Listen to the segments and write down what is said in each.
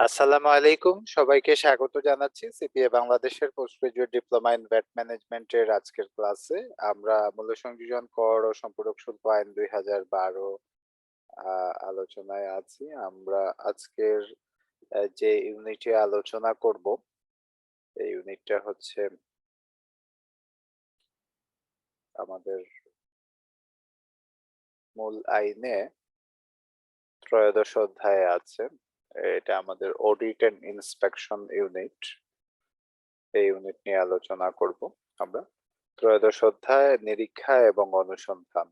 আসসালামু আলাইকুম। সবাইকে স্বাগত জানাচ্ছি সিপিএ বাংলাদেশের post graduate diploma in VAT ম্যানেজমেন্টের আজকের ক্লাসে। আমরা মূল্য সংযোজন কর ও সম্পূরক শুল্ক আইন ২০১২ আলোচনায় আছি। আমরা আজকের যে ইউনিটে আলোচনা করব, এই ইউনিটটা হচ্ছে আমাদের মূল আইনে ত্রয়োদশ অধ্যায়ে আছে। এটা আমাদের অডিট অ্যান্ড ইন্সপেকশন ইউনিট। এই ইউনিট নিয়ে আলোচনা করব আমরা। ত্রয়োদশ অধ্যায় নিরীক্ষা এবং অনুসন্ধান।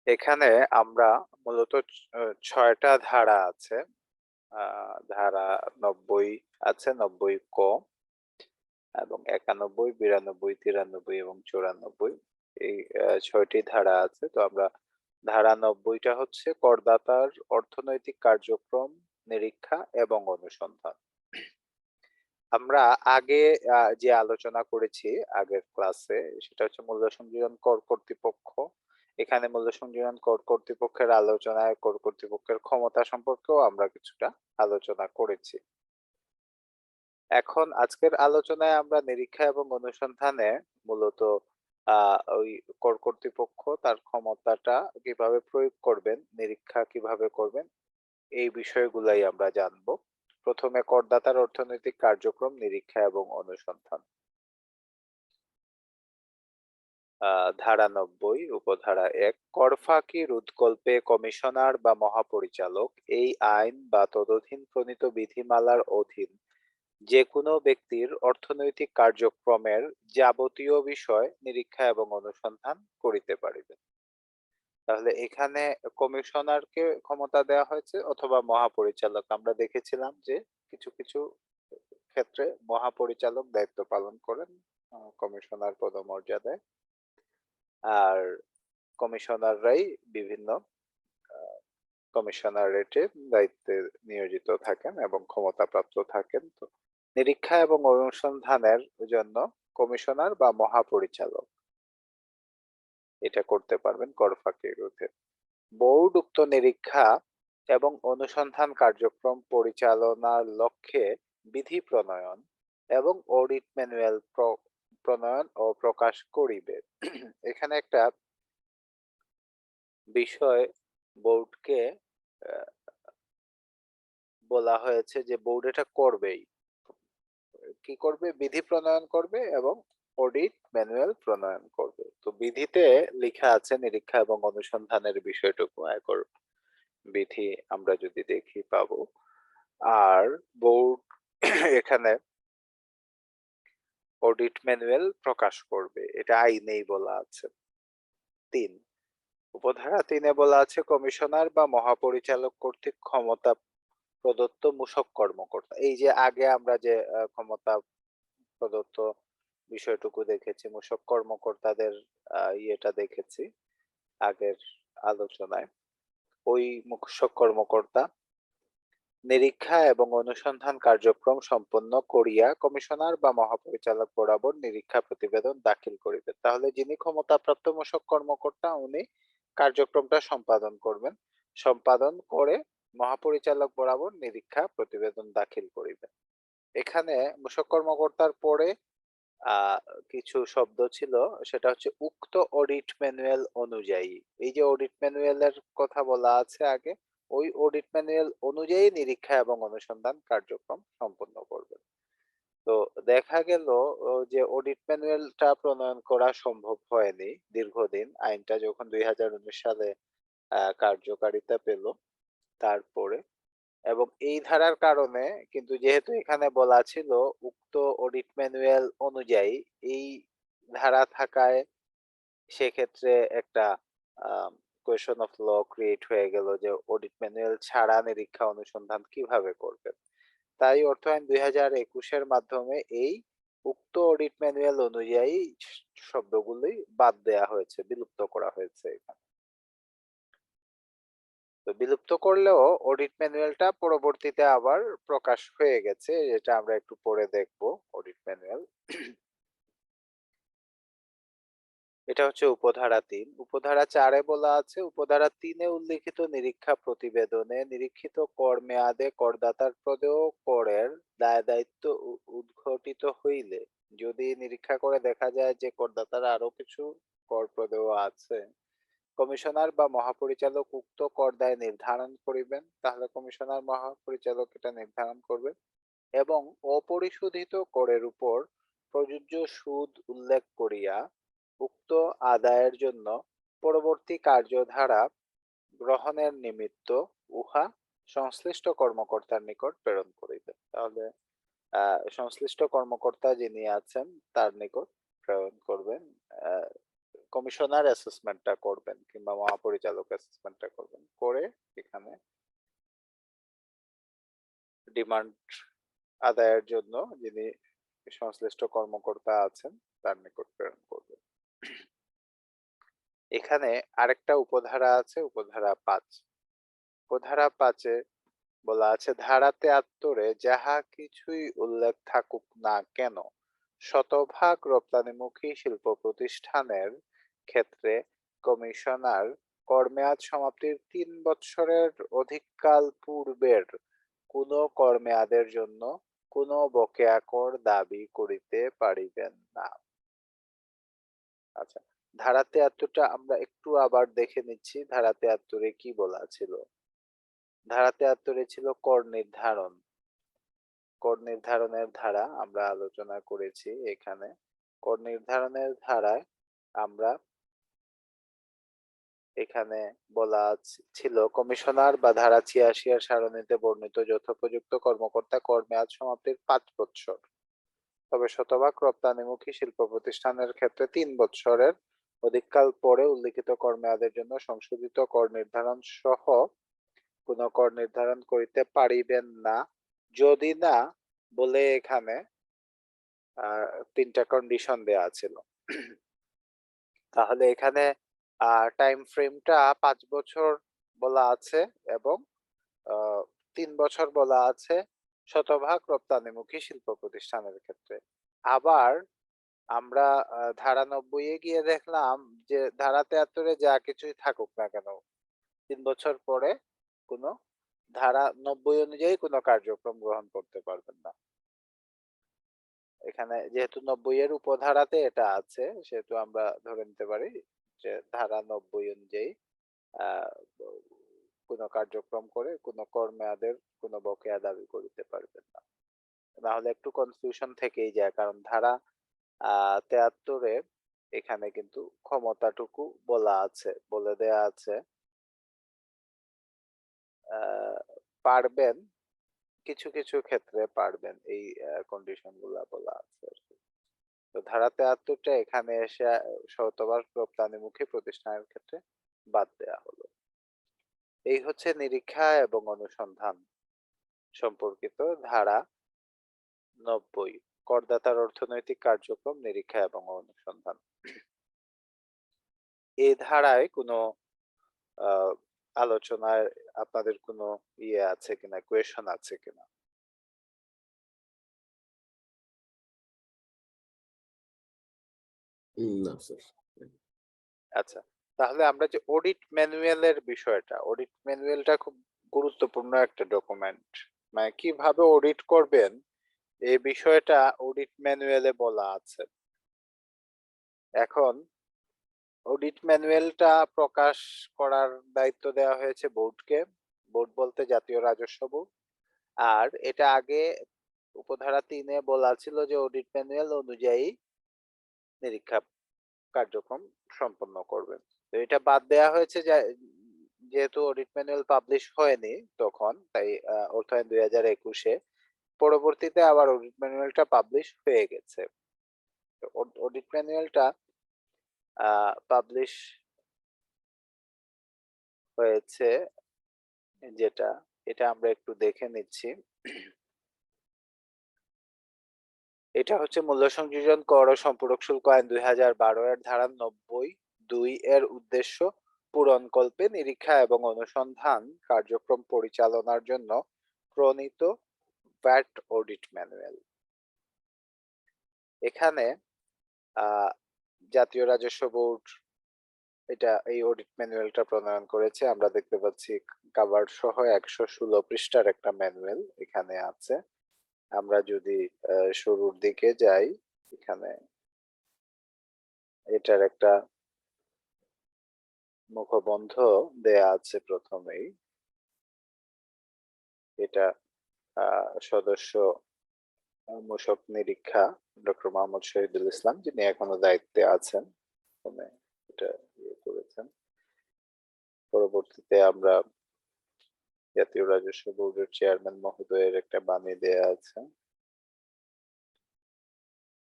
এখানে আমরা মূলত ৬টা ধারা আছে। ধারা ৯০ আছে, ৯০ ক এবং ৯১, ৯২, ৯৩ এবং ৯৪, এই ৬টি ধারা আছে। তো আমরা ধারা ৯০টা হচ্ছে করদাতার অর্থনৈতিক কার্যক্রম নিরীক্ষা এবং অনুসন্ধান। আমরা আগে যে আলোচনা করেছি আগের ক্লাসে, সেটা হচ্ছে মূল্য সংযোজন কর কর্তৃপক্ষ। এখানে মূল্য সংযোজন কর কর্তৃপক্ষের আলোচনায় কর কর্তৃপক্ষের ক্ষমতা সম্পর্কেও আমরা কিছুটা আলোচনা করেছি। এখন আজকের আলোচনায় আমরা নিরীক্ষা এবং অনুসন্ধানে মূলত ওই কর কর্তৃপক্ষ তার ক্ষমতাটা কিভাবে প্রয়োগ করবেন, নিরীক্ষা কিভাবে করবেন, এই বিষয়গুলাই আমরা জানবো। প্রথমে করদাতার অর্থনৈতিক কার্যক্রম নিরীক্ষা এবং অনুসন্ধান। ধারা ৯০ উপধারা ১, কর ফাঁকি রোধকল্পে কমিশনার বা মহাপরিচালক এই আইন বা তদধীন প্রণীত বিধিমালার অধীন যে কোনো ব্যক্তির অর্থনৈতিক কার্যক্রমের যাবতীয় বিষয় নিরীক্ষা এবং অনুসন্ধান করিতে পারিবে। তাহলে এখানে কমিশনারকে ক্ষমতা দেওয়া হয়েছে অথবা মহাপরিচালক। আমরা দেখেছিলাম যে কিছু কিছু ক্ষেত্রে মহাপরিচালক দায়িত্ব পালন করেন কমিশনার পদমর্যাদায়, আর কমিশনাররাই বিভিন্ন কমিশনারেটে দায়িত্বে নিয়োজিত থাকেন এবং ক্ষমতাপ্রাপ্ত থাকেন। তো নিরীক্ষা এবং অনুসন্ধানের জন্য কমিশনার বা মহাপরিচালক এটা করতে পারবেন কর ফাঁকি রোধে। বোর্ড উক্ত নিরীক্ষা এবং অনুসন্ধান কার্যক্রম পরিচালনার লক্ষ্যে বিধি প্রণয়ন এবং অডিট ম্যানুয়াল প্রণয়ন ও প্রকাশ করিবে। এখানে একটা বিষয় বোর্ডকে বলা হয়েছে যে বোর্ড এটা করবেই। কি করবে? বিধি প্রণয়ন করবে এবং অডিট ম্যানুয়াল প্রণয়ন করবে। তো বিধিতে লেখা আছে নিরীক্ষা এবং অনুসন্ধানের বিষয়টুকু আয়কর বিধি আমরা যদি দেখি পাবো। আর বোর্ড এখানে অডিট ম্যানুয়াল প্রকাশ করবে, এটা আইনেই বলা আছে। ৩, উপধারা ৩-এ বলা আছে কমিশনার বা মহাপরিচালক কর্তৃক ক্ষমতা প্রদত্ত মূসক কর্মকর্তা। এই যে আগে আমরা যে ক্ষমতা প্রদত্ত বিষয়টুকু দেখেছি, মূসক কর্মকর্তাদের ইয়েটা দেখেছি আগের আলোচনায়। ওই মূসক কর্মকর্তা নিরীক্ষা এবং অনুসন্ধান কার্যক্রম সম্পন্ন করিয়া কমিশনার বা মহাপরিচালক বরাবর নিরীক্ষা প্রতিবেদন দাখিল করিবে। তাহলে যিনি ক্ষমতাপ্রাপ্ত মূসক কর্মকর্তা উনি কার্যক্রমটা সম্পাদন করবেন, সম্পাদন করে মহাপরিচালক বরাবর নিরীক্ষা প্রতিবেদন দাখিল করিবেন। এখানে মূসক কর্মকর্তার পরে কিছু শব্দ ছিল, সেটা হচ্ছে উক্ত অডিট ম্যানুয়াল অনুযায়ী। এই যে অডিট ম্যানুয়ালের কথা বলা আছে আগে, ওই অডিট ম্যানুয়াল অনুযায়ী নিরীক্ষা এবং অনুসন্ধান কার্যক্রম সম্পন্ন করবে। তো দেখা গেল যে অডিট ম্যানুয়ালটা প্রণয়ন করা সম্ভব হয়নি দীর্ঘদিন, আইনটা যখন ২০১৯ সালে কার্যকারিতা পেল তারপরে। এবং এই ধারার কারণে কিন্তু যেহেতু এখানে বলা ছিল উক্ত অডিট ম্যানুয়াল অনুযায়ী, এই ধারা থাকায় সেক্ষেত্রে একটা কোয়েশন অফ ল ক্রিয়েট হয়ে গেল যে অডিট ম্যানুয়াল ছাড়া নিরীক্ষা অনুসন্ধান কিভাবে করবে। তাই অর্থায়ন ২০২১-এর মাধ্যমে এই উক্ত অডিট ম্যানুয়াল অনুযায়ী শব্দগুলোই বাদ দেয়া হয়েছে, বিলুপ্ত করা হয়েছে এখানে। তো বিলুপ্ত করলেও অডিট ম্যানুয়ালটা পরবর্তীতে আবার প্রকাশ হয়ে গেছে, এটা আমরা একটু পরে দেখব অডিট ম্যানুয়াল। এটা হচ্ছে উপধারা ৩। উপধারা ৪ এ বলা আছে, উপধারা ৩ এ উল্লিখিত নিরীক্ষা প্রতিবেদনে নিরীক্ষিত কর মেয়াদে করদাতার প্রদেয় করের দায়-দায়িত্ব উদ্ঘটিত হইলে, যদি নিরীক্ষা করে দেখা যায় যে করদাতার আরো কিছু কর প্রদেয় আছে, কমিশনার বা মহাপরিচালক উক্ত কর দায় নির্ধারণ করিবেন। তাহলে কমিশনার মহাপরিচালক এটা নির্ধারণ করবেন এবং অপরিশোধিত করের উপর প্রযোজ্য সুদ উল্লেখ করিয়া উক্ত আদায়ের জন্য পরবর্তী কার্যধারা গ্রহণের নিমিত্ত উহা সংশ্লিষ্ট কর্মকর্তার নিকট প্রেরণ করিবেন। তাহলে সংশ্লিষ্ট কর্মকর্তা যিনি আছেন তার নিকট প্রেরণ করবেন। কমিশনার অ্যাসেসমেন্টটা করবেন কিংবা মহাপরিচালক অ্যাসেসমেন্টটা করবেন, করে এখানে ডিমান্ড আদায়ের জন্য যিনি সংশ্লিষ্ট কর্মকর্তা আছেন তার নিকট প্রেরণ করবে। এখানে আরেকটা উপধারা আছে, উপধারা ৫। উপধারা ৫-এ বলা আছে, ধারা ৭৩-এ যাহা কিছুই উল্লেখ থাকুক না কেন, শতভাগ রপ্তানিমুখী শিল্প প্রতিষ্ঠানের ক্ষেত্রে কমিশনার কর মেয়াদ সমাপ্তির ৩ বৎসরের অধিককাল পূর্বের কোন কর মেয়াদের জন্য কোন বকেয়া কর দাবি করিতে পারিবেন না। আচ্ছা, ধারা ৭৩টা আমরা একটু আবার দেখে নিচ্ছি। ধারা ৭৩-এ কি বলা ছিল? ধারা ৭৩-এ ছিল কর নির্ধারণ। কর নির্ধারণের ধারা আমরা আলোচনা করেছি এখানে। কর নির্ধারণের ধারায় আমরা এখানে বলা ছিল, কমিশনার বা ধারা ৮৬ এর সারণীতে বর্ণিত যথোপযুক্ত কর্মকর্তা কর মেয়াদ সমাপ্তির ৫ বৎসর, তবে শতভাগ রপ্তানিমুখী শিল্প প্রতিষ্ঠানের ক্ষেত্রে ৩ বৎসরের অধিককাল পরে উল্লিখিত কর মেয়াদের জন্য সংশোধিত কর নির্ধারণ সহ কোন কর নির্ধারণ করিতে পারিবেন না, যদি না বলে এখানে ৩টা কন্ডিশন দেয়া ছিল। তাহলে এখানে টাইম ফ্রেমটা ৫ বছর বলা আছে এবং ৩ বছর বলা আছে শতভাগ রপ্তানিমুখী শিল্প প্রতিষ্ঠানের ক্ষেত্রে। আবার আমরা ধারা ৯০-এ গিয়ে দেখলাম যে ধারা ৭৩-এ যা কিছুই থাকুক না কেন, ৩ বছর পরে কোন ধারা ৯০ অনুযায়ী কোন কার্যক্রম গ্রহণ করতে পারবেন না। এখানে যেহেতু ৯০-এর উপধারাতে এটা আছে, সেহেতু আমরা ধরে নিতে পারি যে ধারা ৯০ অনুযায়ী কোন কার্যক্রম করে কোন কর মেয়াদের কোন বকেয়া দাবি করিতে পারবেন না। নাহলে একটু কনফিউশন থেকেই যায়, কারণ ধারা ৭৩-এ এখানে কিন্তু ক্ষমতাটুকু বলা আছে, বলে দেয়া আছে পারবেন, কিছু কিছু ক্ষেত্রে পারবেন, এই কন্ডিশন গুলা বলা আছে আর কি। তো ধারা ৭৩টা এখানে এসে শতভাগ রপ্তানিমুখী প্রতিষ্ঠানের ক্ষেত্রে বাদ দেয়া হলো। এই হচ্ছে নিরীক্ষা এবং অনুসন্ধান সম্পর্কিত ধারা ৯০, করদাতার অর্থনৈতিক কার্যক্রম, নিরীক্ষা এবং অনুসন্ধান। এই ধারায় কোনো আলোচনায় আপনাদের কোনো ইয়ে আছে কিনা, কোয়েশন আছে কিনা? না স্যার। আচ্ছা, তাহলে আমরা যে অডিট ম্যানুয়ালের বিষয়টা, অডিট ম্যানুয়ালটা খুব গুরুত্বপূর্ণ একটা ডকুমেন্ট। মানে কিভাবে অডিট করবেন এই বিষয়টা অডিট ম্যানুয়ালে বলা আছে। এখন অডিট ম্যানুয়ালটা প্রকাশ করার দায়িত্ব দেওয়া হয়েছে বোর্ডকে। বোর্ড বলতে জাতীয় রাজস্ব বোর্ড। আর এটা আগে উপধারা ৩-এ বলা ছিল যে অডিট ম্যানুয়াল অনুযায়ী নিরীক্ষা কার্যক্রম সম্পন্ন করবেন। তো এটা বাদ দেওয়া হয়েছে, যেহেতু অডিট ম্যানুয়াল পাবলিশ হয়নি তখন, তাই অর্থায়ন ২০২১-এ পরবর্তীতে আবার অডিট ম্যানুয়ালটা পাবলিশ হয়ে গেছে। অডিট ম্যানুয়ালটা পাবলিশ হয়েছে যেটা, এটা আমরা একটু দেখে নিচ্ছি। এটা হচ্ছে মূল্য সংযোজন কর ও সম্পূরক শুল্ক আইন ২০১২ এর ধারা ৯০(২) এর উদ্দেশ্য পূরণকল্পে নিরীক্ষা এবং অনুসন্ধান কার্যক্রম পরিচালনার জন্য প্রণীত ভ্যাট অডিট ম্যানুয়াল। এখানে জাতীয় রাজস্ব বোর্ড এটা এই অডিট ম্যানুয়ালটা প্রণয়ন করেছে। আমরা দেখতে পাচ্ছি কভার সহ ১১৬ পৃষ্ঠার একটা ম্যানুয়াল এখানে আছে। আমরা যদি শুরুর দিকে যাই, এখানে এটার একটা মুখবন্ধ দেয়া আছে প্রথমেই। এটা সদস্য মূসক নিরীক্ষা ডক্টর মোহাম্মদ শহীদুল ইসলাম, যিনি এখনো দায়িত্বে আছেন, এটা ইয়ে করেছেন। পরবর্তীতে আমরা জাতীয় রাজস্ব বোর্ডের চেয়ারম্যান মহোদয়ের একটা বাণী দেয়া আছে।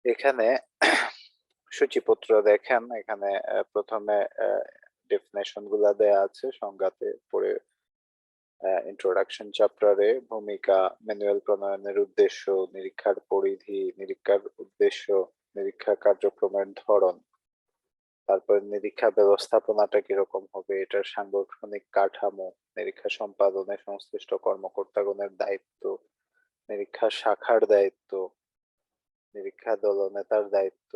এখানে সূচিপত্র দেখেন, এখানে প্রথমে ডেফিনেশন গুলা দেয়া আছে সংজ্ঞাতে, পরে ইন্ট্রোডাকশন চ্যাপ্টারে ভূমিকা, ম্যানুয়াল প্রণয়নের উদ্দেশ্য, নিরীক্ষার পরিধি, নিরীক্ষার উদ্দেশ্য, নিরীক্ষা কার্যক্রমের ধরন, তারপর নিরীক্ষা ব্যবস্থাপনাটা কিরকম হবে, এটার সাংগঠনিক কাঠামো, নিরীক্ষা সম্পাদনে সংশ্লিষ্ট কর্মকর্তাগণের দায়িত্ব, নিরীক্ষা শাখার দায়িত্ব, নিরীক্ষা দলনেতার দায়িত্ব,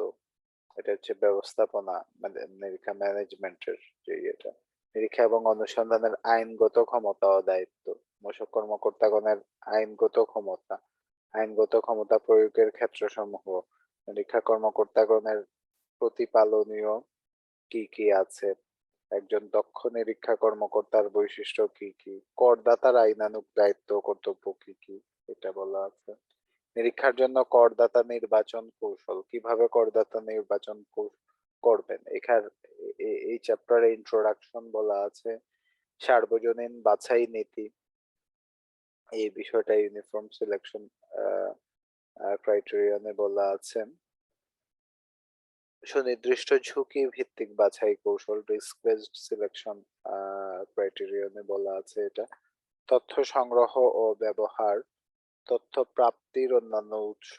এটা হচ্ছে ব্যবস্থাপনা, মানে নিরীক্ষা ম্যানেজমেন্টের যে ইয়েটা, নিরীক্ষা এবং অনুসন্ধানের আইনগত ক্ষমতা ও দায়িত্ব, মূসক কর্মকর্তাগণের আইনগত ক্ষমতা, আইনগত ক্ষমতা প্রয়োগের ক্ষেত্রসমূহ, নিরীক্ষা কর্মকর্তাগণের প্রতিপালনীয় কি কি আছে, একজন দক্ষ নিরীক্ষা কর্মকর্তার বৈশিষ্ট্য কি কি, করদাতার আইনানুগ দায়িত্ব কর্তব্য কি কি, এটা বলা আছে। নিরীক্ষার জন্য করদাতা নির্বাচন কৌশল, কিভাবে করদাতা নির্বাচন করবেন, এই চ্যাপ্টারে ইন্ট্রোডাকশন বলা আছে। সার্বজনীন বাছাই নীতি, এই বিষয়টা ইউনিফর্ম সিলেকশন ক্রাইটেরিয়নে বলা আছে। সুনির্দিষ্ট ঝুঁকি ভিত্তিক বাছাই কৌশল, রিস্ক বেসড সিলেকশন ক্রাইটেরিয়নে বলা আছে এটা। তথ্য সংগ্রহ ও ব্যবহার, তথ্য প্রাপ্তির অন্যান্য উৎস,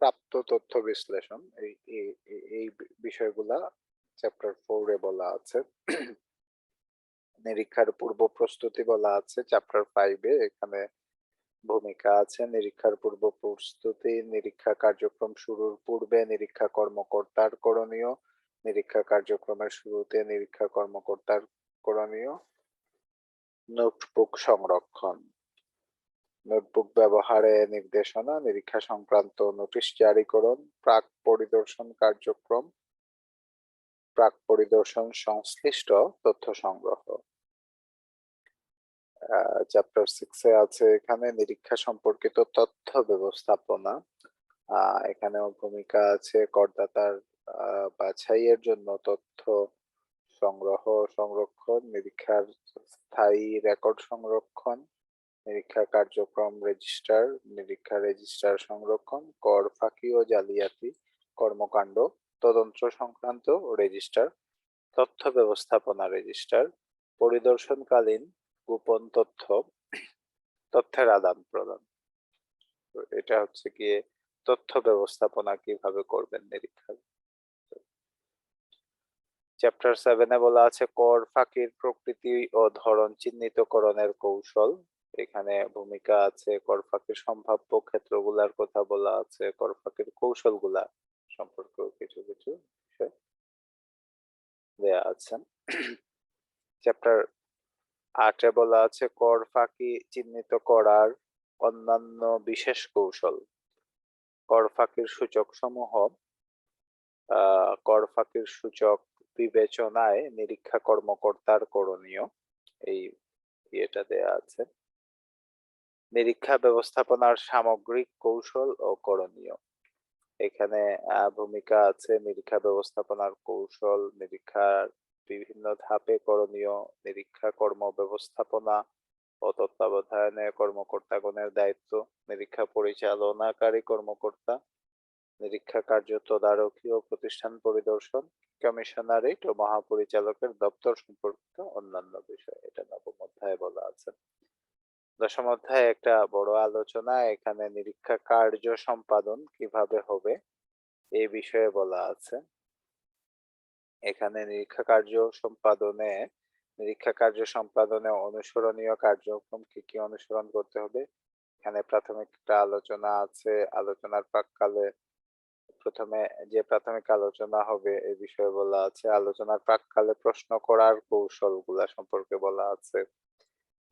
প্রাপ্ত তথ্য বিশ্লেষণ, এই বিষয়গুলা চ্যাপ্টার 4 এ বলা আছে। নিরীক্ষার পূর্ব প্রস্তুতি বলা আছে চ্যাপ্টার 5 এ, এখানে ভূমিকা আছে নিরীক্ষার পূর্ব প্রস্তুতি, নিরীক্ষা কার্যক্রম শুরুর পূর্বে নিরীক্ষা কর্মকর্তার করণীয়, নিরীক্ষা কার্যক্রমের শুরুতে নিরীক্ষা কর্মকর্তার করণীয়, নোটবুক সংরক্ষণ, নোটবুক ব্যবহারে নির্দেশনা, নিরীক্ষা সংক্রান্ত নোটিশ জারিকরণ, প্রাক পরিদর্শন কার্যক্রম, প্রাক পরিদর্শন সংশ্লিষ্ট তথ্য সংগ্রহ। চ্যাপ্টার 6 এ আছে এখানে নিরীক্ষা সম্পর্কিত তথ্য ব্যবস্থাপনা। এখানেও ভূমিকা আছে করদাতার বাছাইয়ের জন্য তথ্য সংগ্রহ সংরক্ষণ, নিরীক্ষার স্থায়ী রেকর্ড সংরক্ষণ, নিরীক্ষা কার্যক্রম রেজিস্টার, নিরীক্ষা রেজিস্টার সংরক্ষণ, কর ফাঁকি ও জালিয়াতি কর্মকাণ্ড তদন্ত সংক্রান্ত রেজিস্টার, তথ্য ব্যবস্থাপনা রেজিস্টার, পরিদর্শনকালীন গোপন তথ্য, তথ্যের আদান প্রদান। এটা হচ্ছে গিয়ে তথ্য ব্যবস্থাপনা কিভাবে করবেন নিরীক্ষা। চ্যাপ্টার 7 এ বলা আছে কর ফাঁকির প্রকৃতি ও ধরন চিহ্নিতকরণের কৌশল। এখানে ভূমিকা আছে কর ফাঁকির সম্ভাব্য ক্ষেত্রগুলার কথা বলা আছে, কর ফাঁকির কৌশলগুলা সম্পর্কেও কিছু কিছু বিষয় দেয়া আছে। চ্যাপ্টার 8 এ বলা আছে কর ফাঁকি চিহ্নিত করার অন্যান্য বিশেষ কৌশল, কর ফাঁকির সূচক সমূহ, কর ফাঁকির সূচক বিবেচনায় নিরীক্ষা কর্মকর্তার করণীয়, এই ইয়েটা দেয়া আছে। নিরীক্ষা ব্যবস্থাপনার সামগ্রিক কৌশল ও করণীয়, এখানে ভূমিকা আছে নিরীক্ষা ব্যবস্থাপনার কৌশল, নিরীক্ষার বিভিন্ন ধাপে করণীয়, নিরীক্ষা কর্ম ব্যবস্থাপনা ও তত্ত্বাবধানে কর্মকর্তাগণের দায়িত্ব, নিরীক্ষা পরিচালনাকারী কর্মকর্তা, নিরীক্ষা কার্য তদারকি ও প্রতিষ্ঠান পরিদর্শন, কমিশনারেট ও মহাপরিচালকের দপ্তর সম্পর্কিত অন্যান্য বিষয়, এটা নবম অধ্যায়ে বলা আছে। দশম অধ্যায়ে একটা বড় আলোচনা, এখানে নিরীক্ষা কার্য সম্পাদন কিভাবে হবে এই বিষয়ে বলা আছে। এখানে নিরীক্ষা কার্য সম্পাদনে অনুসরণীয় কার্যক্রম কি কি অনুসরণ করতে হবে, এখানে প্রাথমিক একটা আলোচনা আছে। আলোচনার প্রাক্কালে প্রথমে যে প্রাথমিক আলোচনা হবে এ বিষয়ে বলা আছে। আলোচনার প্রাক্কালে প্রশ্ন করার কৌশলগুলা সম্পর্কে বলা আছে।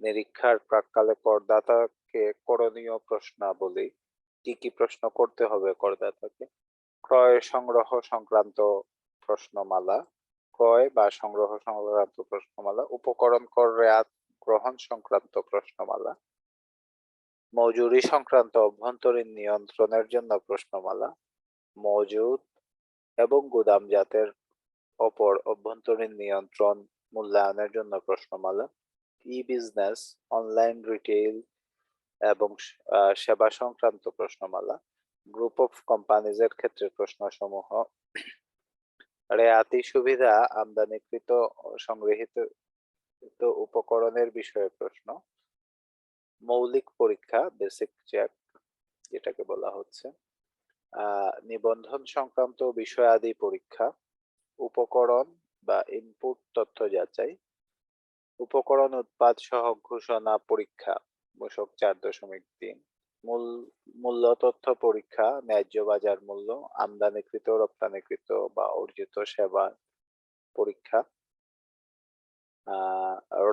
নিরীক্ষার প্রাক্কালে করদাতাকে করণীয় প্রশ্নাবলী, কি কি প্রশ্ন করতে হবে করদাতাকে। ক্রয় সংগ্রহ সংক্রান্ত প্রশ্নমালা, ক্রয় বা সংগ্রহ সংক্রান্ত প্রশ্নমালা, উপকরণ কর রেয়াত গ্রহণ সংক্রান্ত প্রশ্নমালা, মজুরি সংক্রান্ত অভ্যন্তরীণ নিয়ন্ত্রণের জন্য প্রশ্নমালা, মজুদ এবং গুদামজাতের ওপর অভ্যন্তরীণ নিয়ন্ত্রণ মূল্যায়নের জন্য প্রশ্নমালা, ই-বিজনেস, অনলাইন রিটেইল এবং সেবা সংক্রান্ত প্রশ্নমালা, গ্রুপ অফ কোম্পানিজ এর ক্ষেত্রে প্রশ্নসমূহ, রেয়াতি সুবিধা আমদানিকৃত সংগৃহীত উপকরণের বিষয়ে প্রশ্ন, মৌলিক পরীক্ষা বেসিক চেক যেটাকে বলা হচ্ছে, নিবন্ধন সংক্রান্ত বিষয়াদি পরীক্ষা, উপকরণ বা ইনপুট তথ্য যাচাই, উপকরণ উৎপাদ সহ ঘোষণা পরীক্ষা মূসক 4.3, মূল্য তথ্য পরীক্ষা, ন্যায্য বাজার মূল্য, আমদানিকৃত রপ্তানিকৃত বা অর্জিত সেবা পরীক্ষা,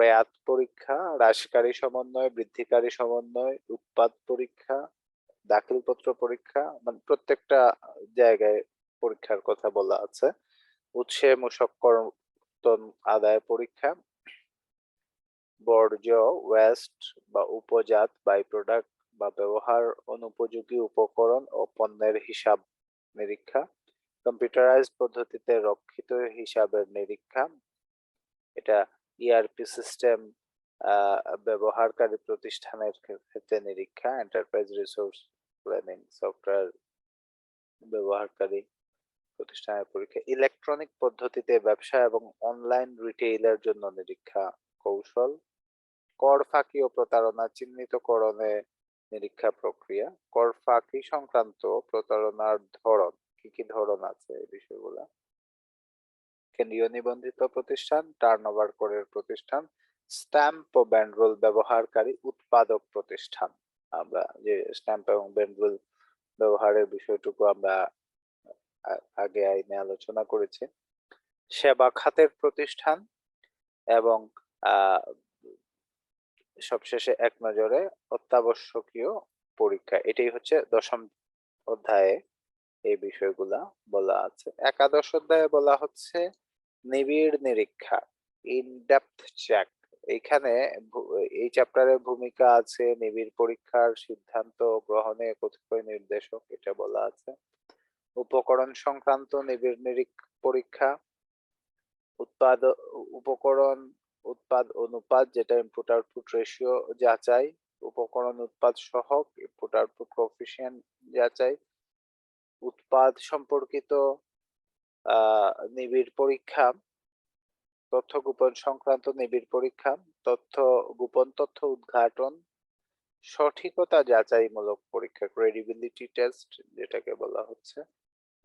রেয়াত পরীক্ষা, হ্রাসকারী সমন্বয়, বৃদ্ধিকারী সমন্বয়, উৎপাদ পরীক্ষা, দাখিলপত্র পরীক্ষা, মানে প্রত্যেকটা জায়গায় পরীক্ষার কথা বলা আছে। উৎসে মূসক কর্তন আদায় পরীক্ষা, বর্জ্য ওয়েস্ট বা উপজাত বাই প্রোডাক্ট বা ব্যবহার অনুপযোগী উপকরণ ও পণ্যের হিসাব নিরীক্ষা, কম্পিউটারাইজড পদ্ধতিতে রক্ষিত হিসাবের নিরীক্ষা, এটা ইআরপি সিস্টেম ব্যবহারকারী প্রতিষ্ঠানের ক্ষেত্রে নিরীক্ষা, এন্টারপ্রাইজ রিসোর্স প্ল্যানিং সফটওয়্যার ব্যবহারকারী প্রতিষ্ঠানের পরীক্ষা, ইলেকট্রনিক পদ্ধতিতে ব্যবসা এবং অনলাইন রিটেইলের জন্য নিরীক্ষা কৌশল, কর ফাঁকি ও প্রতারণা চিহ্নিতকরণে নিরীক্ষা প্রক্রিয়া, কর ফাঁকি সংক্রান্ত প্রতারণার ধরন, কি কি ধরন আছে এই বিষয়গুলা, কেন্দ্রীয় নিবন্ধিত প্রতিষ্ঠান, টার্নওভার করের প্রতিষ্ঠান, স্ট্যাম্প ও ব্যান্ডরোল ব্যবহারকারী উৎপাদক প্রতিষ্ঠান। আমরা যে স্ট্যাম্প এবং ব্যান্ডরোল ব্যবহারের বিষয়টুকু আমরা আগে আইনে আলোচনা করেছি। সেবা খাতের প্রতিষ্ঠান এবং সবশেষে এক নজরে অত্যাবশ্যকীয় পরীক্ষা। এটাই হচ্ছে 10ম অধ্যায়ে এই বিষয়গুলা বলা আছে। একাদশ অধ্যায়ে বলা হচ্ছে নিবিড় নিরীক্ষা, ইন ডেপথ চেক। এখানে এই চ্যাপ্টারের ভূমিকা আছে নিবিড় পরীক্ষার সিদ্ধান্ত গ্রহণে কতিপয় নির্দেশক, এটা বলা আছে। উপকরণ সংক্রান্ত নিবিড় পরীক্ষা, উপকরণ উৎপাদ অনুপাত যেটা ইনপুট আউটপুট রেশিও যাচাই, উপকরণ উৎপাদ সহগ ইনপুট আউটপুট কোএফিসিয়েন্ট যাচাই, উৎপাদ সম্পর্কিত নিবিড় পরীক্ষা, তথ্য গোপন সংক্রান্ত নিবিড় পরীক্ষা, গোপন তথ্য উদ্ঘাটন, সঠিকতা যাচাইমূলক পরীক্ষা ক্রেডিবিলিটি টেস্ট যেটাকে বলা হচ্ছে,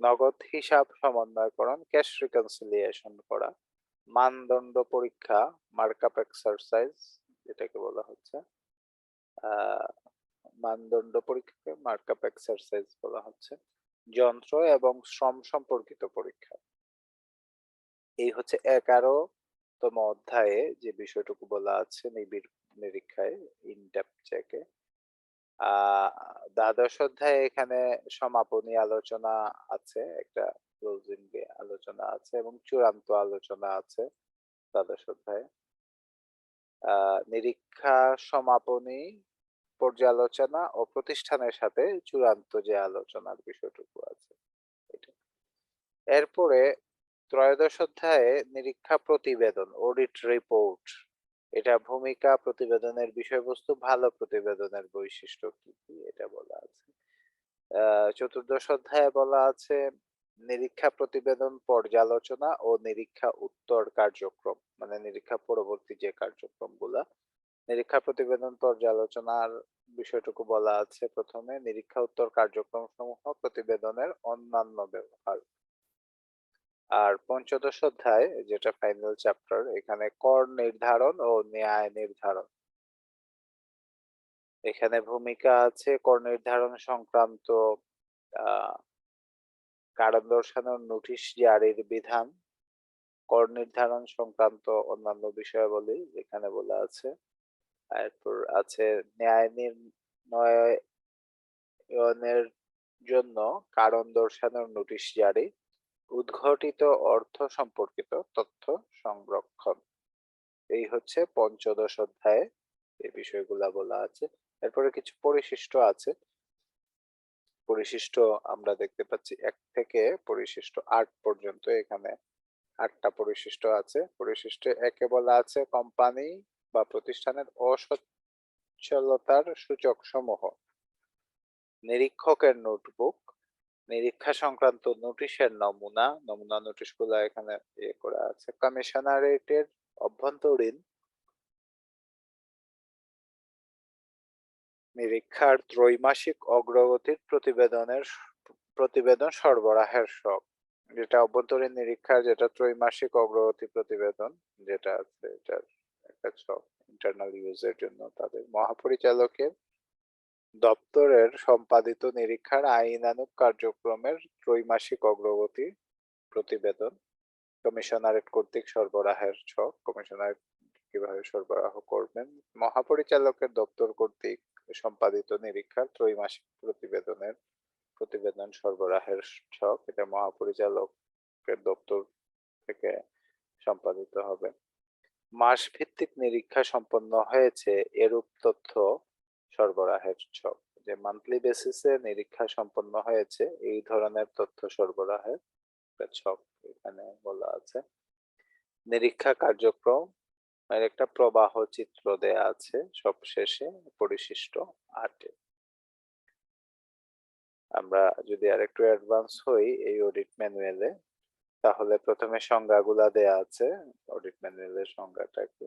নগদ হিসাব সমন্বয়করণ ক্যাশ রিকনসিলিয়েশন করা, মানদণ্ড পরীক্ষা মার্কআপ এক্সারসাইজ যেটাকে বলা হচ্ছে, মানদণ্ড পরীক্ষাকে মার্কআপ এক্সারসাইজ বলা হচ্ছে, যন্ত্র এবং শ্রম সম্পর্কিত পরীক্ষা। এই হচ্ছে 11তম অধ্যায়ে যে বিষয়টুকু বলা আছে নিবিড় নিরীক্ষায়, ইন ডেপথ চেকে। দ্বাদশ অধ্যায়ে এখানে সমাপনী আলোচনা আছে, একটা ক্লোজিং আলোচনা আছে এবং চূড়ান্ত আলোচনা আছে দ্বাদশ অধ্যায়ে। নিরীক্ষা সমাপনী পর্যালোচনা ও প্রতিষ্ঠানের সাথে চূড়ান্ত যে আলোচনার বিষয়টুকু আছে এটা। এরপরে ত্রয়োদশ অধ্যায়ে নিরীক্ষা প্রতিবেদন, অডিট রিপোর্ট, এটা ভূমিকা, প্রতিবেদনের বিষয়বস্তু, ভালো প্রতিবেদনের বৈশিষ্ট্য কি কি এটা বলা আছে। চতুর্দশ অধ্যায়ে বলা আছে নিরীক্ষা প্রতিবেদন পর্যালোচনা ও নিরীক্ষা উত্তর কার্যক্রম, মানে নিরীক্ষা পরবর্তী যে কার্যক্রম গুলা। নিরীক্ষা প্রতিবেদন পর্যালোচনার বিষয়টুকু বলা আছে প্রথমে, নিরীক্ষা উত্তর কার্যক্রম সমূহ প্রতিবেদনের অন্যান্য ব্যবহার। আর পঞ্চদশ অধ্যায় যেটা ফাইনাল চ্যাপ্টার, এখানে কর নির্ধারণ ও ন্যায় নির্ধারণ। এখানে ভূমিকা আছে কর নির্ধারণ সংক্রান্ত কারণ দর্শানোর নোটিশ জারির বিধান, কর নির্ধারণ সংক্রান্ত অন্যান্য বিষয়াবলী এখানে বলা আছে। এরপর আছে ন্যায় নির্ণয়ের জন্য কারণ দর্শানোর নোটিশ জারি, উদ্ঘটিত অর্থ সম্পর্কিত তথ্য সংরক্ষণ। এই হচ্ছে পঞ্চদশ অধ্যায়ে এই বিষয়গুলা বলা আছে। এরপরে কিছু পরিশিষ্ট আছে। পরিশিষ্ট আমরা দেখতে পাচ্ছি 1 থেকে পরিশিষ্ট 8 পর্যন্ত, এখানে 8টা পরিশিষ্ট আছে। পরিশিষ্টে 1-এ বলা আছে কোম্পানি বা প্রতিষ্ঠানের অসচ্ছলতার সূচক সমূহ, নিরীক্ষকের নোটবুক, নিরীক্ষা সংক্রান্ত নোটিশের নমুনা নোটিশগুলো এখানে করা আছে। কমিশনারেটের অভ্যন্তরীণ নিরীক্ষার ত্রৈমাসিক অগ্রগতির প্রতিবেদন সরবরাহের শখ, যেটা অভ্যন্তরীণ নিরীক্ষার যেটা ত্রৈমাসিক অগ্রগতি প্রতিবেদন যেটা আছে, এটার একটা শখ ইন্টারনাল ইউজের জন্য তাদের। মহাপরিচালকের দপ্তরের সম্পাদিত নিরীক্ষার আইনানুগ কার্যক্রমের ত্রৈমাসিক অগ্রগতি প্রতিবেদন, কমিশনারেট কর্তৃক সরবরাহের ছক, কমিশনারেট কিভাবে সরবরাহ করবেন। মহাপরিচালকের দপ্তর কর্তৃক সম্পাদিত নিরীক্ষার ত্রৈমাসিক প্রতিবেদন সরবরাহের ছক, এটা মহাপরিচালকের দপ্তর থেকে সম্পাদিত হবে। মাস ভিত্তিক নিরীক্ষা সম্পন্ন হয়েছে এরূপ তথ্য সরবরাহের ছক, যে মান্থলি বেসিসে নিরীক্ষা সম্পন্ন হয়েছে এই ধরনের তথ্য সরবরাহের ছক এখানে বলা আছে। নিরীক্ষা কার্যক্রম এর একটা প্রবাহ চিত্র দেয়া আছে সবশেষে পরিশিষ্ট 8-এ। আমরা যদি আরেকটু অ্যাডভান্স হই এই অডিট ম্যানুয়ালে, তাহলে প্রথমে সংজ্ঞাগুলা দেয়া আছে, অডিট ম্যানুয়ালের সংজ্ঞাটা একটু।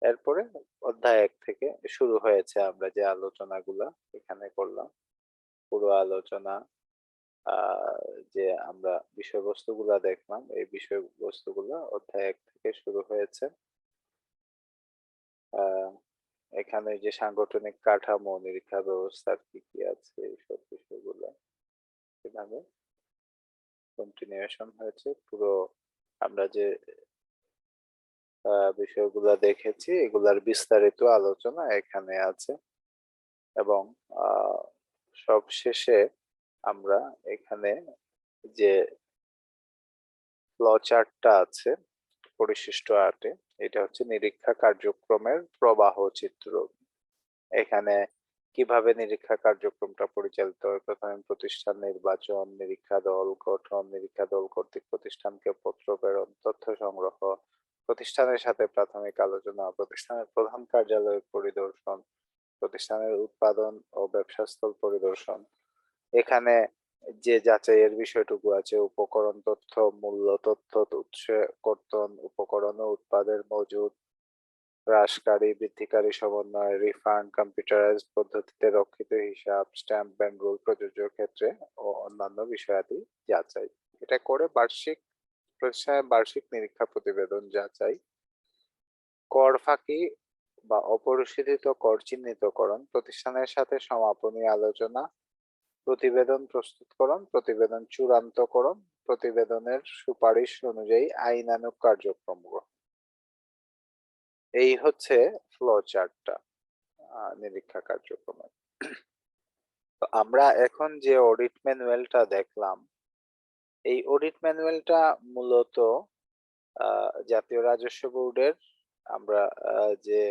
এরপরে অধ্যায় 1 থেকে শুরু হয়েছে, আমরা যে আলোচনাগুলা এখানে করলাম পুরো আলোচনা, যে আমরা বিষয়বস্তুগুলা দেখলাম এই বিষয়বস্তুগুলা অধ্যায় 1 থেকে শুরু হয়েছে। এখানে যে সাংগঠনিক কাঠামো, নিরীক্ষা ব্যবস্থার কি কি আছে এইসব বিষয়গুলো এভাবে কন্টিনিউশন হয়েছে। পুরো আমরা যে বিষয়গুলো দেখেছি এগুলার বিস্তারিত আলোচনা এখানে আছে, এবং সব শেষে আমরা এখানে যে ফ্লো চার্টটা আছে পরিশিষ্ট 8-এ, এটা হচ্ছে নিরীক্ষা কার্যক্রমের প্রবাহ চিত্র। এখানে কিভাবে নিরীক্ষা কার্যক্রমটা পরিচালিত হয়, প্রথমে প্রতিষ্ঠান নির্বাচন, নিরীক্ষা দল গঠন, নিরীক্ষা দল কর্তৃক প্রতিষ্ঠানকে পত্র প্রেরণ, তথ্য সংগ্রহ, প্রতিষ্ঠানের সাথে প্রাথমিক আলোচনা, প্রতিষ্ঠানের প্রধান কার্যালয় পরিদর্শন, প্রতিষ্ঠানের উৎপাদন ও ব্যবসাস্থল পরিদর্শন। এখানে যে যাচাইয়ের বিষয়টুকু আছে, উপকরণ তথ্য, মূল্য তথ্য, উৎস কর্তন, উপকরণ ও উৎপাদের মজুদ, হ্রাসকারী বৃদ্ধিকারী সমন্বয়, রিফান্ড, কম্পিউটারাইজড পদ্ধতিতে রক্ষিত হিসাব, স্ট্যাম্প ব্যাংক রুল প্রযোজ্য ক্ষেত্রে ও অন্যান্য বিষয়াদি যাচাই। এটা করে প্রতিষ্ঠানের বার্ষিক নিরীক্ষা প্রতিবেদন যাচাই, কর ফাঁকি বা অপরিশোধিত কর চিহ্নিতকরণ, প্রতিষ্ঠানের সাথে সমাপনী আলোচনা, প্রতিবেদন প্রস্তুতকরণ, প্রতিবেদন চূড়ান্তকরণ, প্রতিবেদনের সুপারিশ অনুযায়ী আইনানুগ কার্যক্রম গ্রহণ। এই হচ্ছে ফ্লো চার্টটা নিরীক্ষা কার্যক্রমের। তো আমরা এখন যে অডিট ম্যানুয়ালটা দেখলাম, এই অডিট ম্যানুয়ালটা মূলত জাতীয় রাজস্ব বোর্ডের আমরা যে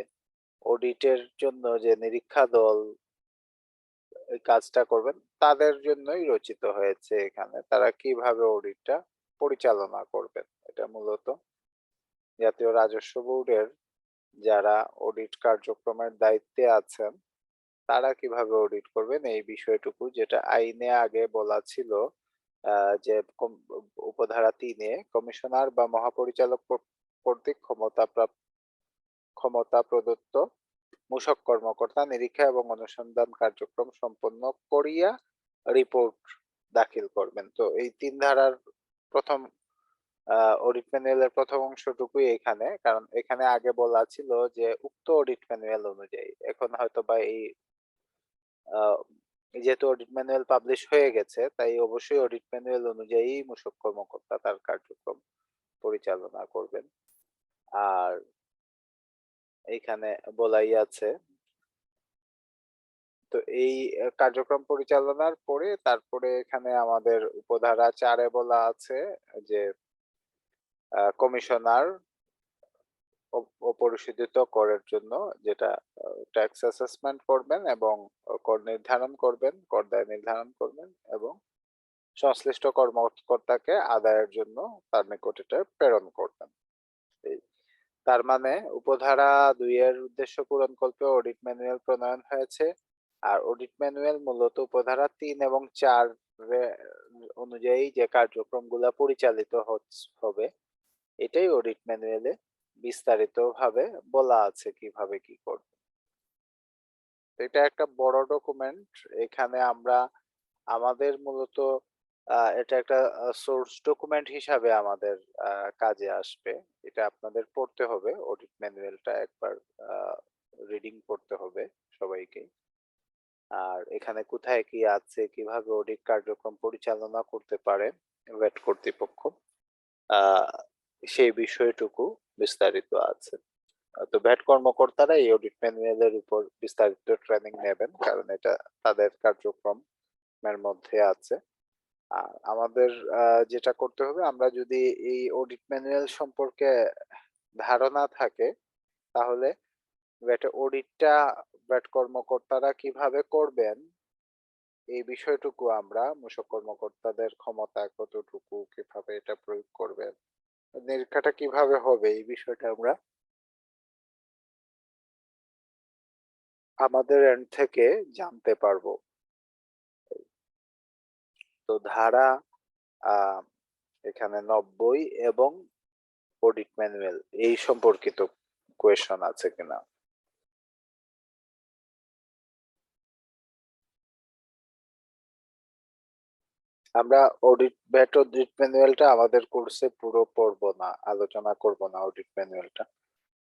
অডিটের জন্য যে নিরীক্ষা দল এই কাজটা করবেন তাদের জন্যই রচিত হয়েছে। এখানে তারা কিভাবে অডিটটা পরিচালনা করবেন, এটা মূলত জাতীয় রাজস্ব বোর্ডের যারা অডিট কার্যক্রমের দায়িত্বে আছেন তারা কিভাবে অডিট করবেন এই বিষয়টুকু, যেটা আইনে আগে বলা ছিল যে উপধারা 3-এ কমিশনার বা মহাপরিচালক কর্তৃক ক্ষমতা প্রদত্ত মূসক কর্মকর্তা নিরীক্ষা এবং অনুসন্ধান কার্যক্রম সম্পন্ন করিয়া রিপোর্ট দাখিল করবেন। তো এই 3 ধারার প্রথম অডিট ম্যানুয়ালের প্রথম অংশটুকুই এখানে, কারণ এখানে আগে বলা ছিল যে উক্ত অডিট ম্যানুয়াল অনুযায়ী, এখন হয়তো বা এই যেহেতু অডিট ম্যানুয়াল পাবলিশ হয়ে গেছে, তাই অবশ্যই অডিট ম্যানুয়াল অনুযায়ী মূসক কর্মকর্তা তার কার্যক্রম পরিচালনা করবেন। আর এইখানে বলাই আছে, তো এই কার্যক্রম পরিচালনার পরে তারপরে এখানে আমাদের উপধারা 4-এ বলা আছে যে কমিশনার অপরিশোধিত করের জন্য যেটা ট্যাক্স অ্যাসেসমেন্ট করবেন এবং কর নির্ধারণ করবেন, কর দায় নির্ধারণ করবেন এবং সংশ্লিষ্ট কর্মকর্তাকে আদায়ের জন্য তার নিকট এটা প্রেরণ করবেন। তার মানে উপধারা 2-এর উদ্দেশ্য পূরণকল্পে অডিট ম্যানুয়াল প্রণয়ন হয়েছে। আর অডিট ম্যানুয়াল মূলত উপধারা 3 এবং 4 অনুযায়ী যে কার্যক্রমগুলো পরিচালিত হবে, এটাই অডিট ম্যানুয়ালে বিস্তারিতভাবে বলা আছে কিভাবে কি করবে। এটা একটা বড় ডকুমেন্ট। এখানে আমরা আমাদের মূলত এটা একটা সোর্স ডকুমেন্ট হিসাবে আমাদের কাজে আসবে। এটা আপনাদের পড়তে হবে, অডিট ম্যানুয়ালটা একবার রিডিং করতে হবে সবাইকে। আর এখানে কোথায় কি আছে, কিভাবে অডিট কার্যক্রম পরিচালনা করতে পারে ভ্যাট কর্তৃপক্ষ, সেই বিষয়টুকু বিস্তারিত আছে। তো ভ্যাট কর্মকর্তারা এই অডিট ম্যানুয়ালের উপর বিস্তারিত ট্রেনিং নেবেন, কারণ এটা তাদের কার্যক্রমের মধ্যে আছে। আর আমাদের যেটা করতে হবে, আমরা যদি এই অডিট ম্যানুয়াল সম্পর্কে ধারণা থাকে, তাহলে অডিটটা ভ্যাট কর্মকর্তারা কিভাবে করবেন এই বিষয়টুকু আমরা মূসক কর্মকর্তাদের ক্ষমতা কতটুকু, কিভাবে এটা প্রয়োগ করবেন, নিরীক্ষাটা কিভাবে হবে, এই বিষয়টা আমরা আমাদের এন্ড থেকে জানতে পারবো। তো ধারা এখানে 90 এবং অডিট ম্যানুয়াল এই সম্পর্কিত কোয়েশন আছে কিনা? আমরা ভ্যাট অডিট ম্যানুয়ালটা আমাদের কোর্সে পুরো পড়বো না, আলোচনা করব না অডিট ম্যানুয়ালটা।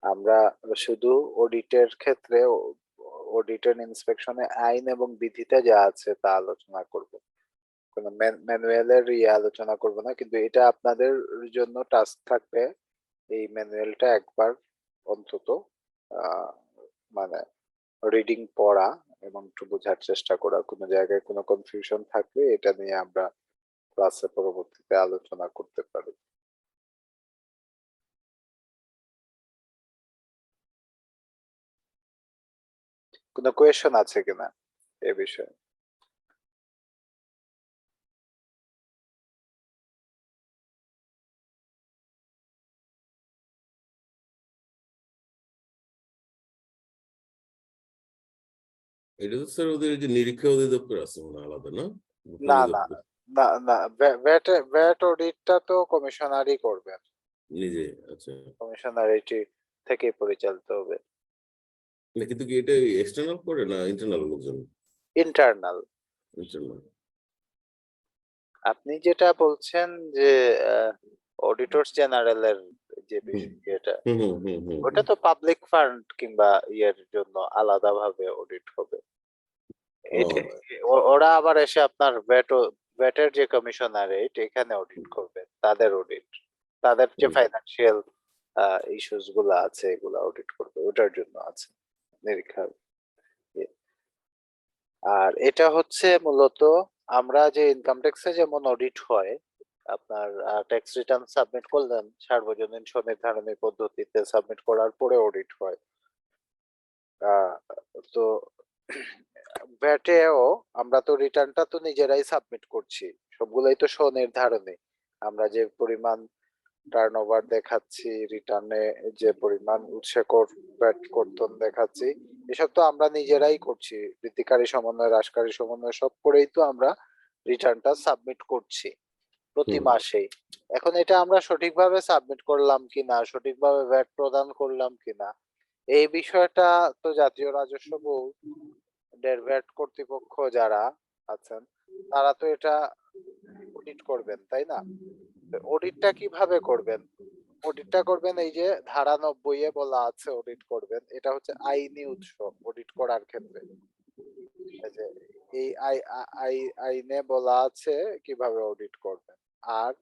আমরা শুধু অডিটের ক্ষেত্রে অডিট এন্ড ইন্সপেকশনে আইন এবং বিধিতে যা আছে তা আলোচনা করব। কোনো ম্যানুয়ালের আলোচনা করব না, কিন্তু এটা আপনাদের জন্য টাস্ক থাকবে এই ম্যানুয়ালটা একবার অন্তত মানে রিডিং পড়া এবং একটু বোঝার চেষ্টা করা। কোনো জায়গায় কোনো কনফিউশন থাকলে এটা নিয়ে আমরা ক্লাসে পরবর্তীতে আলোচনা করতে পারি। কোনো কোয়েশন আছে কিনা এ বিষয়ে? এটা তো স্যার ওদের যে নিরীক্ষা অধিদপ্তর আছে মনে হয় আলাদা, না? না না না না, ভ্যাট অডিটটা তো কমিশনারই করবেন, নিজে। আচ্ছা, কমিশনার এটি থেকে পরিচালিত হবে। না কিন্তু কি এটা এক্সটার্নাল করে না ইন্টারনাল লোকজন? ইন্টারনাল। ইন্টারনাল। আপনি যেটা বলছেন যে অডিটরস জেনারেলের যে বিষয়টা, ওটা তো পাবলিক ফান্ড কিংবা ইয়ের জন্য আলাদাভাবে অডিট হবে। ওরা আবার এসে আপনার ভ্যাটের যে কমিশনারেট এখানে অডিট করবে, তাদের অডিট, তাদের যে ফাইন্যান্সিয়াল ইস্যুস গুলো আছে এগুলা অডিট করবে, ওটার জন্য আছে নিরীক্ষা। আর এটা হচ্ছে মূলত আমরা যে ইনকাম ট্যাক্সে যেমন অডিট হয়, আপনার ট্যাক্স রিটার্ন সাবমিট করলেন, সার্বজনীন স্বনির্ধারণী পদ্ধতিতে সাবমিট করার পরে অডিট হয়। তো ভ্যাটেও আমরা তো রিটার্নটা তো নিজেরাই সাবমিট করছি, সবগুলাই তো স্বনির্ধারণী। আমরা যে পরিমাণ টার্নওভার দেখাচ্ছি, রিটার্নে যে পরিমাণ উৎসে কর ভ্যাট কর্তন দেখাচ্ছি, এসব তো আমরা নিজেরাই করছি। বৃদ্ধিকারী সমন্বয়, হ্রাসকারী সমন্বয় সব করেই তো আমরা রিটার্নটা সাবমিট করছি প্রতি মাসেই। এখন এটা আমরা সঠিকভাবে সাবমিট করলাম কিনা, সঠিকভাবে ভ্যাট প্রদান করলাম কিনা, এই বিষয়টা তো জাতীয় রাজস্ব বোর্ড, ভ্যাট কর্তৃপক্ষ যারা আছেন তারা তো এটা অডিট করবেন, তাই না? অডিটটা কিভাবে করবেন? অডিটটা করবেন এই যে ধারা 90 এ বলা আছে অডিট করবেন, এটা হচ্ছে আইনি উৎস অডিট করার ক্ষেত্রে। এই যে এই আইনে বলা আছে কিভাবে অডিট করবেন। আর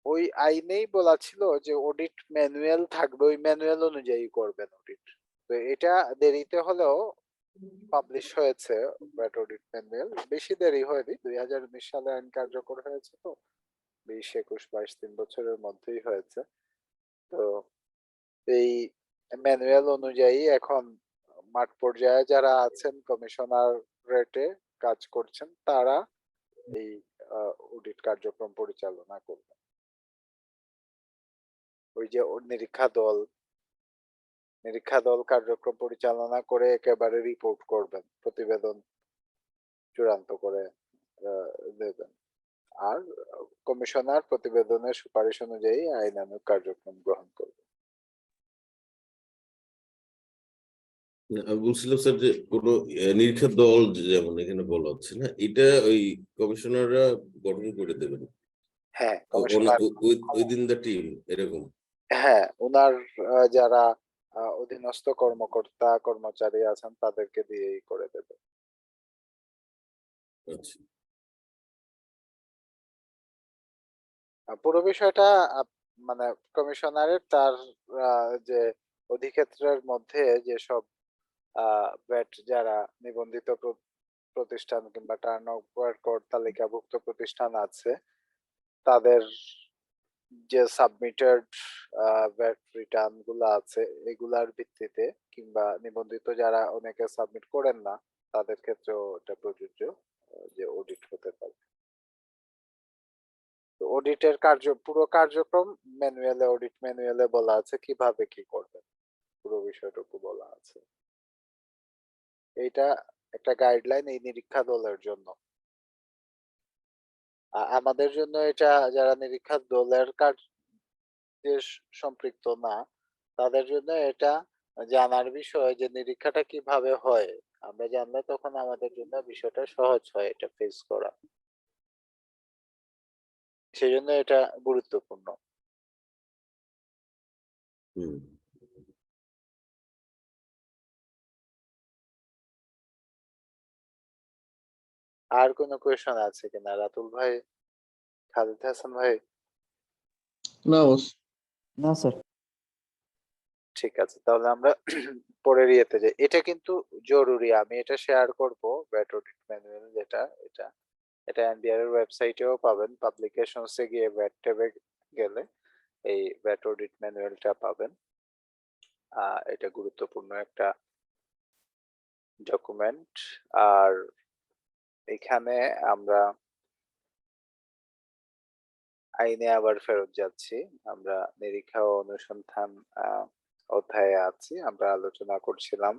ওই আইনেই বলা ছিল যে অডিট ম্যানুয়াল থাকবে, ওই ম্যানুয়াল অনুযায়ী করবেন অডিট। তো এটা দেরিতে হলেও পাবলিশ হয়েছে ভ্যাট অডিট ম্যানুয়াল। বেশি দেরি হয়নি, 2019 সালে আইন কার্যকর হয়েছে, তো 20, 21, 22, 3 বছরের মধ্যেই হয়েছে। তো এই ম্যানুয়াল অনুযায়ী এখন মাঠ পর্যায়ে যারা আছেন কমিশনার রেটে কাজ করছেন, তারা এই অডিট কার্যক্রম পরিচালনা করবে। ওই যে নিরীক্ষা দল কার্যক্রম পরিচালনা করে একেবারে রিপোর্ট করবেন, প্রতিবেদন চূড়ান্ত করে দেবেন। আর কমিশনার প্রতিবেদনের সুপারিশ অনুযায়ী আইনানুগ কার্যক্রম গ্রহণ করবে। আমি বলছিলাম স্যার যে কোনো নিরীক্ষা দল যেমন এখানে বলা হচ্ছে না, এটা ওই কমিশনাররা গঠন করে দেবেন হ্যাঁ, কমিশনার, উইদিন দ্য টিম এরকম। হ্যাঁ, ওনার যারা অধীনস্থ কর্মকর্তা কর্মচারী আছেন তাদেরকে দিয়েই করে দেবে। আচ্ছা। পুরো বিষয়টা মানে কমিশনারের তার যে অধিক্ষেত্রের মধ্যে যেসব ভ্যাট যারা নিবন্ধিত প্রতিষ্ঠান কিংবা টার্নওভার কর তালিকাভুক্ত প্রতিষ্ঠান আছে, তাদের যে সাবমিটেড ভ্যাট রিটার্ন গুলো আছে এগুলার ভিত্তিতে, কিংবা নিবন্ধিত যারা অনেকে সাবমিট করেন না তাদের ক্ষেত্রেও এটা প্রযোজ্য যে অডিট হতে পারে। অডিটের পুরো কার্যক্রম ম্যানুয়ালে, অডিট ম্যানুয়ালে বলা আছে কিভাবে কি করবেন, পুরো বিষয়টুকু বলা আছে। এইটা একটা গাইডলাইন এই নিরীক্ষা দলের জন্য। আমাদের জন্য এটা যারা নিরীক্ষা দলের কাজে সম্পৃক্ত না, তাদের জন্য এটা জানার বিষয় যে নিরীক্ষাটা কিভাবে হয়। আমরা জানলে তখন আমাদের জন্য বিষয়টা সহজ হয় এটা ফেস করা। সেজন্য এটা গুরুত্বপূর্ণ। হুম। আর কোনো কোয়েশন আছে কিনা রাতুল ভাই, খালিদ হাসান ভাই? না বস। না স্যার। ঠিক আছে, তাহলে আমরা পরের ইয়েতে যাই। এটা কিন্তু জরুরি, আমি এটা শেয়ার করব ভ্যাট অডিট ম্যানুয়াল যেটা, এটা এনবিআর এর ওয়েবসাইটেও পাবেন। পাবলিকেশনসে গিয়ে ভ্যাট ট্যাবে গেলে এই ভ্যাট অডিট ম্যানুয়ালটা পাবেন। এটা গুরুত্বপূর্ণ একটা ডকুমেন্ট। আর এখানে আমরা আইনে আবার ফেরত যাচ্ছি। আমরা নিরীক্ষা ও অনুসন্ধান অধ্যায়ে আছি। আমরা আলোচনা করছিলাম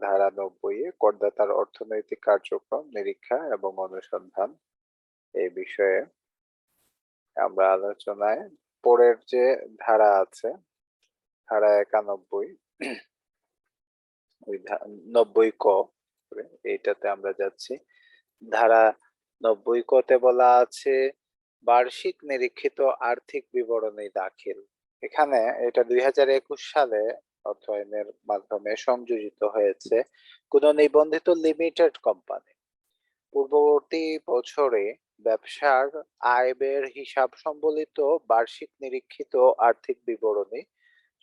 ধারা 90-এ করদাতার অর্থনৈতিক কার্যক্রম নিরীক্ষা এবং অনুসন্ধান এই বিষয়ে আমরা আলোচনায় পরের যে ধারা আছে, ধারা 91, ওই 90 ক, এইটাতে আমরা যাচ্ছি। ধারা 90 কতে বলা আছে বার্ষিক নিরীক্ষিত আর্থিক বিবরণী দাখিল। এখানে এটা 2021 সালে অর্থ আইনের মাধ্যমে সংযোজিত হয়েছে। কোন নিবন্ধিত লিমিটেড কোম্পানি পূর্ববর্তী বছরে ব্যবসার আয় ব্যয়ের হিসাব সম্বলিত বার্ষিক নিরীক্ষিত আর্থিক বিবরণী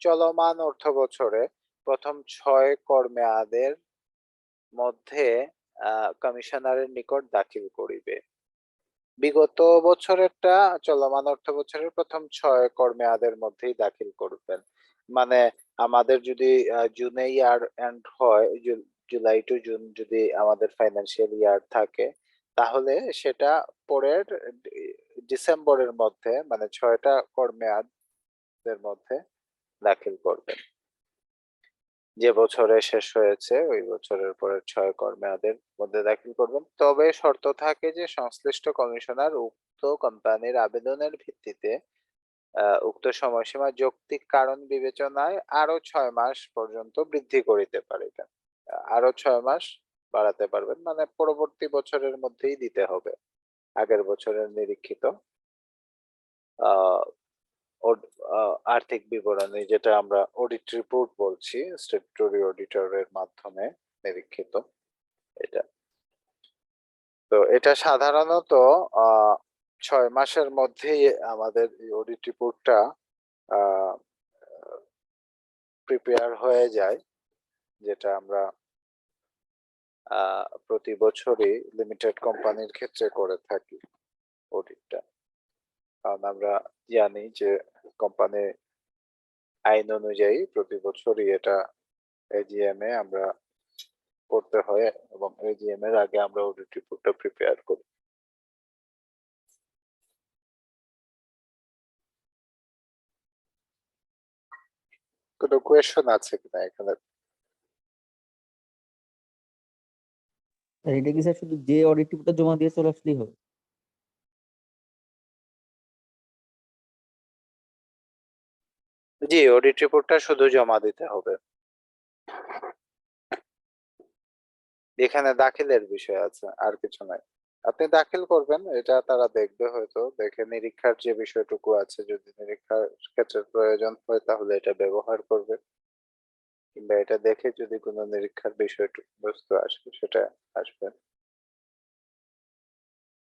চলমান অর্থ বছরে প্রথম 6 কর্মমেয়াদের মধ্যে কমিশনারের নিকট দাখিল করিবে। বিগত বছরেরটা চলমান অর্থ বছরের প্রথম 6 কর্মমেয়াদের মধ্যেই দাখিল করবেন। মানে আমাদের যদি জুনে ইয়ার এন্ড হয়, জুলাই টু জুন যদি আমাদের ফাইন্যান্সিয়াল ইয়ার থাকে, তাহলে সেটা পরের ডিসেম্বরের মধ্যে, মানে 6টা কর্মমেয়াদের মধ্যে দাখিল করবেন। যে বছরে শেষ হয়েছে ওই বছরের পরের 6 কর্মমেয়াদের মধ্যে দাখিল করবেন। তবে শর্ত থাকে যে সংশ্লিষ্ট কমিশনার উক্ত কোম্পানির আবেদনের ভিত্তিতে উক্ত সময়সীমা যৌক্তিক কারণ বিবেচনায় আরো 6 মাস পর্যন্ত বৃদ্ধি করিতে পারিবেন। আরো 6 মাস বাড়াতে পারবেন, মানে পরবর্তী বছরের মধ্যেই দিতে হবে আগের বছরের নিরীক্ষিত আর্থিক বিবরণী, যেটা আমরা অডিট রিপোর্ট বলছি, স্ট্যাটুটরি অডিটরের মাধ্যমে নিরীক্ষিত এটা। তো এটা সাধারণত 6 মাসের মধ্যেই আমাদের এই অডিট রিপোর্টটা প্রিপেয়ার হয়ে যায়, যেটা আমরা প্রতি বছরই লিমিটেড কোম্পানির ক্ষেত্রে করে থাকি অডিটটা। কারণ আমরা জানি যে কোম্পানি আইন অনুযায়ী প্রতি বছরই এটা এজিএম এ আমরা করতে হয়, এবং এজিএম এর আগে আমরা অডিট রিপোর্টটা প্রিপেয়ার করি। কোনো কোয়েশ্চন আছে কিনা এখানে? এটা কি স্যার শুধু যে অডিট রিপোর্টটা জমা দিয়ে চলে আসলেই হবে? জি, অডিট রিপোর্টটা শুধু জমা দিতে হবে। এখানে দাখিলের বিষয় আছে, আর কিছু নাই। আপনি দাখিল করবেন, এটা তারা দেখবে, হয়তো দেখে নিরীক্ষার যে বিষয়টুকু আছে, যদি নিরীক্ষার ক্ষেত্রে প্রয়োজন হয় তাহলে এটা ব্যবহার করবে, কিংবা এটা দেখে যদি কোনো নিরীক্ষার বিষয়টুকু বস্তু আসবে সেটা আসবে।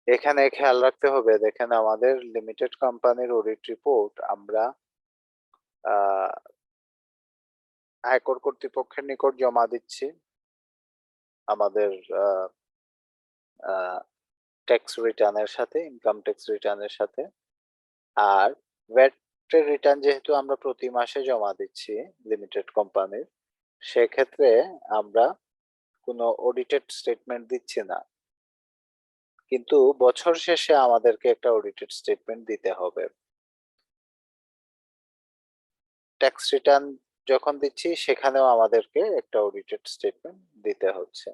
এখানে খেয়াল রাখতে হবে, দেখেন আমাদের লিমিটেড কোম্পানির অডিট রিপোর্ট আমরা আয়কর কর্তৃপক্ষের নিকট জমা দিচ্ছি আমাদের ট্যাক্স রিটার্নের সাথে, ইনকাম ট্যাক্স রিটার্নের সাথে। আর ভ্যাট রিটার্ন যেহেতু আমরা প্রতি মাসে জমা দিচ্ছি লিমিটেড কোম্পানির, সেক্ষেত্রে আমরা কোনো অডিটেড স্টেটমেন্ট দিচ্ছি না, কিন্তু বছর শেষে আমাদেরকে একটা অডিটেড স্টেটমেন্ট দিতে হবে। ট্যাক্স রিটার্ন যখন দিচ্ছি সেখানেও আমাদেরকে একটা অডিটেড স্টেটমেন্ট দিতে হচ্ছে।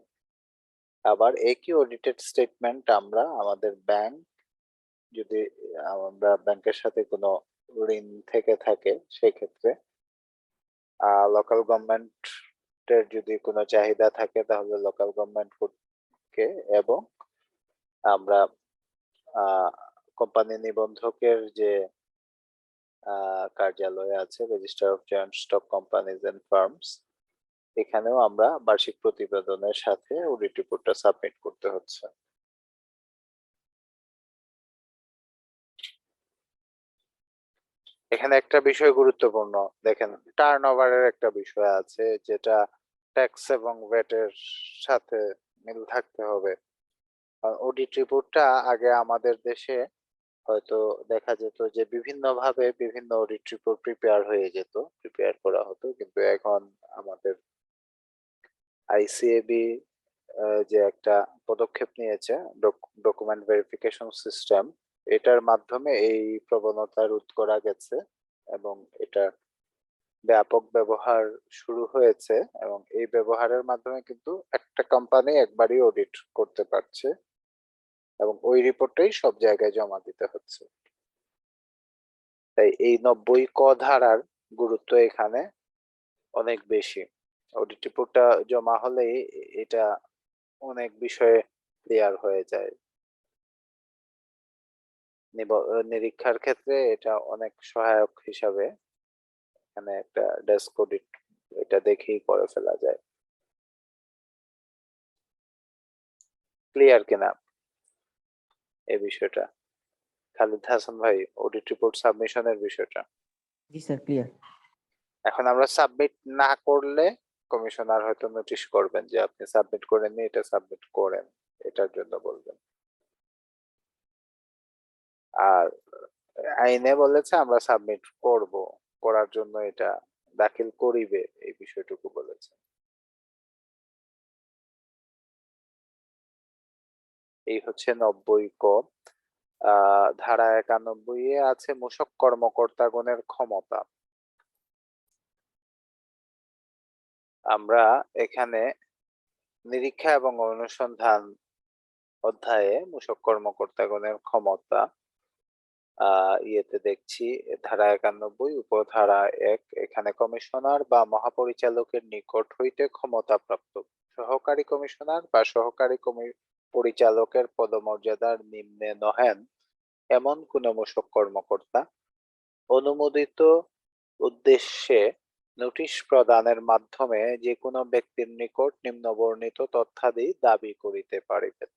আবার একই অডিটেড স্টেটমেন্ট আমরা আমাদের ব্যাংক, যদি আমরা ব্যাংকের সাথে কোনো ঋণ থেকে থাকে সেক্ষেত্রে, লোকাল গভর্নমেন্টের যদি কোনো চাহিদা থাকে তাহলে লোকাল গভর্নমেন্টকে, এবং আমরা কোম্পানি নিবন্ধকের যে কার্যালয় আছে, register of joint stock companies and firms, এখানেও আমরা বার্ষিক প্রতিবেদনের সাথে অডিট রিপোর্টটা সাবমিট করতে হচ্ছে। এখানে একটা বিষয় গুরুত্বপূর্ণ, দেখেন টার্নওভারের একটা বিষয় আছে, যেটা ট্যাক্স এবং ভ্যাটের সাথে মিল থাকতে হবে। অডিট রিপোর্টটা আগে আমাদের দেশে হয়তো দেখা যেত যে বিভিন্ন ভাবে বিভিন্ন অডিট রিপোর্ট প্রিপেয়ার করা হতো, কিন্তু এখন আমাদের আইসিএবি যে একটা পদক্ষেপ নিয়েছে, ডকুমেন্ট ভেরিফিকেশন সিস্টেম, এটার মাধ্যমে এই প্রবণতা রোধ করা গেছে, এবং এটা ব্যাপক ব্যবহার শুরু হয়েছে, এবং এই ব্যবহারের মাধ্যমে কিন্তু একটা কোম্পানি একবারই অডিট করতে পারছে, এবং ওই রিপোর্টটাই সব জায়গায় জমা দিতে হচ্ছে। তাই এই 90 ক ধারার গুরুত্ব এখানে অনেক বেশি। অডিট রিপোর্টটা জমা হলেই এটা অনেক বিষয়ে ক্লিয়ার হয়ে যায়। নিরীক্ষার ক্ষেত্রে এটা অনেক সহায়ক হিসাবে, এখানে একটা ডেস্ক অডিট এটা দেখেই করে ফেলা যায়। ক্লিয়ার কিনা এই বিষয়টা? খালিদ হাসান ভাই, অডিট রিপোর্ট সাবমিশনের বিষয়টা। জি স্যার, ক্লিয়ার। এখন আমরা সাবমিট না করলে কমিশনার হয়তো নোটিশ করবেন যে আপনি সাবমিট করেননি, এটা সাবমিট করেন, এটার জন্য বলবেন। আর আইনে বলেছে আমরা সাবমিট করব, করার জন্য এটা দাখিল করিবে, এই বিষয়টুকু বলেছে। এই হচ্ছে 90 ক। ধারা 91 এ আছে মূসক কর্মকর্তাগণের ক্ষমতা। আমরা এখানে নিরীক্ষা এবং অনুসন্ধান অধ্যায়ে মূসক কর্মকর্তাগণের ক্ষমতা ইয়েতে দেখছি, ধারা 91 উপধারা 1, এখানে কমিশনার বা মহাপরিচালকের নিকট হইতে ক্ষমতাপ্রাপ্ত সহকারী কমিশনার বা সহকারী পরিচালকের পদমর্যাদার নিম্নে নহেন এমন কোন মূসক কর্মকর্তা অনুমোদিত উদ্দেশ্যে নোটিশ প্রদানের মাধ্যমে যে কোনো ব্যক্তির নিকট নিম্নবর্ণিত তথ্যাদি দাবি করিতে পারিবেন।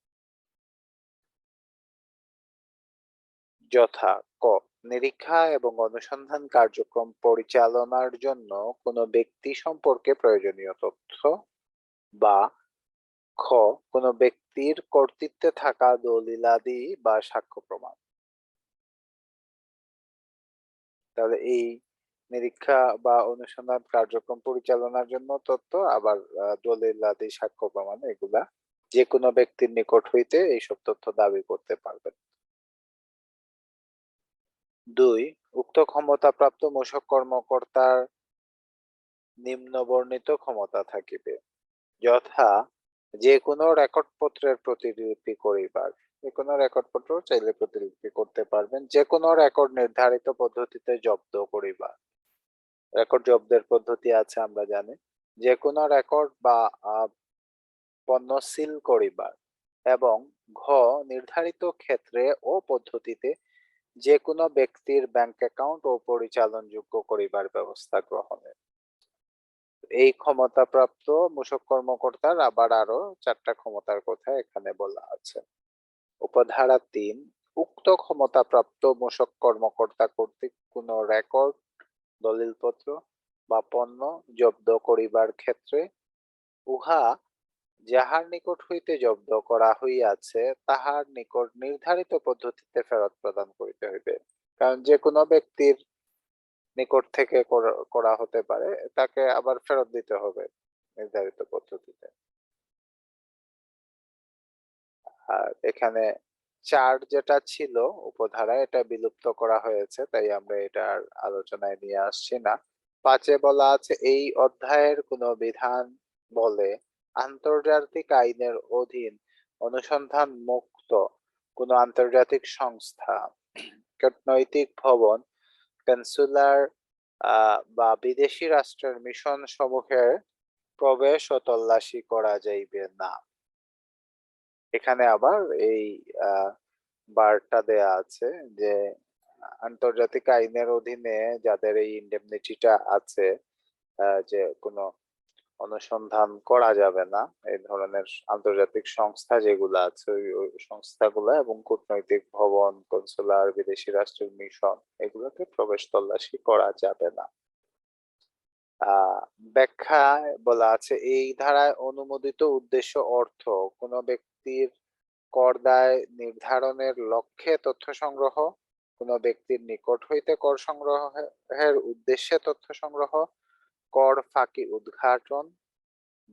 যথা ক নিরীক্ষা এবং অনুসন্ধান কার্যক্রম পরিচালনার জন্য কোনো ব্যক্তি সম্পর্কে প্রয়োজনীয় তথ্য, বা খ কোনো ব্যক্তির কর্তৃত্বে থাকা দলিলাদি বা সাক্ষ্য প্রমাণ। তাহলে এই নিরীক্ষা বা অনুসন্ধান কার্যক্রম পরিচালনার জন্য তথ্য, আবার দলিলাদি সাক্ষ্য প্রমাণ, এগুলা যে কোনো ব্যক্তির নিকট হইতে এইসব তথ্য দাবি করতে পারবেন। 2 উক্ত ক্ষমতাপ্রাপ্ত মূসক কর্মকর্তার নিম্ন বর্ণিত ক্ষমতা থাকিবে, যথা যে কোনো রেকর্ডপত্রের প্রতিলিপি করিবার। যে কোনো রেকর্ডপত্র চাইলে প্রতিলিপি করতে পারবেন। যে কোনো রেকর্ড নির্ধারিত পদ্ধতিতে জব্দ করিবার। রেকর্ড জব্দের পদ্ধতি আছে আমরা জানি। যে কোনো রেকর্ড বা পণ্য সিল করিবার, এবং ঘ নির্ধারিত ক্ষেত্রে ও পদ্ধতিতে যে কোনো ব্যক্তির ব্যাংক অ্যাকাউন্ট ও পরিচালনযোগ্য করিবার ব্যবস্থা গ্রহণের। এই ক্ষমতাপ্রাপ্ত মূসক কর্মকর্তার আবার আরো 4টা ক্ষমতার কথা এখানে বলা আছে। উপধারা 3 উক্ত ক্ষমতাপ্রাপ্ত মূসক কর্মকর্তা কর্তৃক কোনো রেকর্ড, দলিলপত্র বা পণ্য জব্দ করিবার ক্ষেত্রে উহা যাহার নিকট হইতে জব্দ করা হইয়াছে তাহার নিকট নির্ধারিত পদ্ধতিতে ফেরত প্রদান করিতে হইবে। কারণ যে কোনো ব্যক্তির নিকট থেকে করা হতে পারে, তাকে আবার ফেরত দিতে হবে নির্ধারিত পদ্ধতিতে। আর এখানে 4 যেটা ছিল উপধারায়, এটা বিলুপ্ত করা হয়েছে, তাই আমরা এটা আর আলোচনায় নিয়ে আসছি না। 5-এ বলা আছে এই অধ্যায়ের কোনো বিধান বলে আন্তর্জাতিক আইনের অধীন অনুসন্ধান মুক্ত কোনো আন্তর্জাতিক সংস্থা, কূটনৈতিক ভবন, কনসুলার বা বিদেশি রাষ্ট্রের মিশন সমূহের প্রবেশ ও তল্লাশি করা যাইবে না। এখানে আবার এই বারটা দেয়া আছে যে আন্তর্জাতিক আইনের অধীনে যাদের এই ইন্ডেমনিটিটা আছে, যে কোনো অনুসন্ধান করা যাবে না, এই ধরনের আন্তর্জাতিক সংস্থা যেগুলো আছে ওই সংস্থাগুলো এবং কূটনৈতিক ভবন, কনসুলার, বিদেশি রাষ্ট্রের মিশন, এগুলোতে প্রবেশ তল্লাশি করা যাবে না। ব্যাখ্যায় বলা আছে এই ধারায় অনুমোদিত উদ্দেশ্য অর্থ কোনো ব্যক্তির কর দায় নির্ধারণের লক্ষ্যে তথ্য সংগ্রহ, কোনো ব্যক্তির নিকট হইতে কর সংগ্রহের উদ্দেশ্যে তথ্য সংগ্রহ, কর ফাঁকি উদ্ঘাটন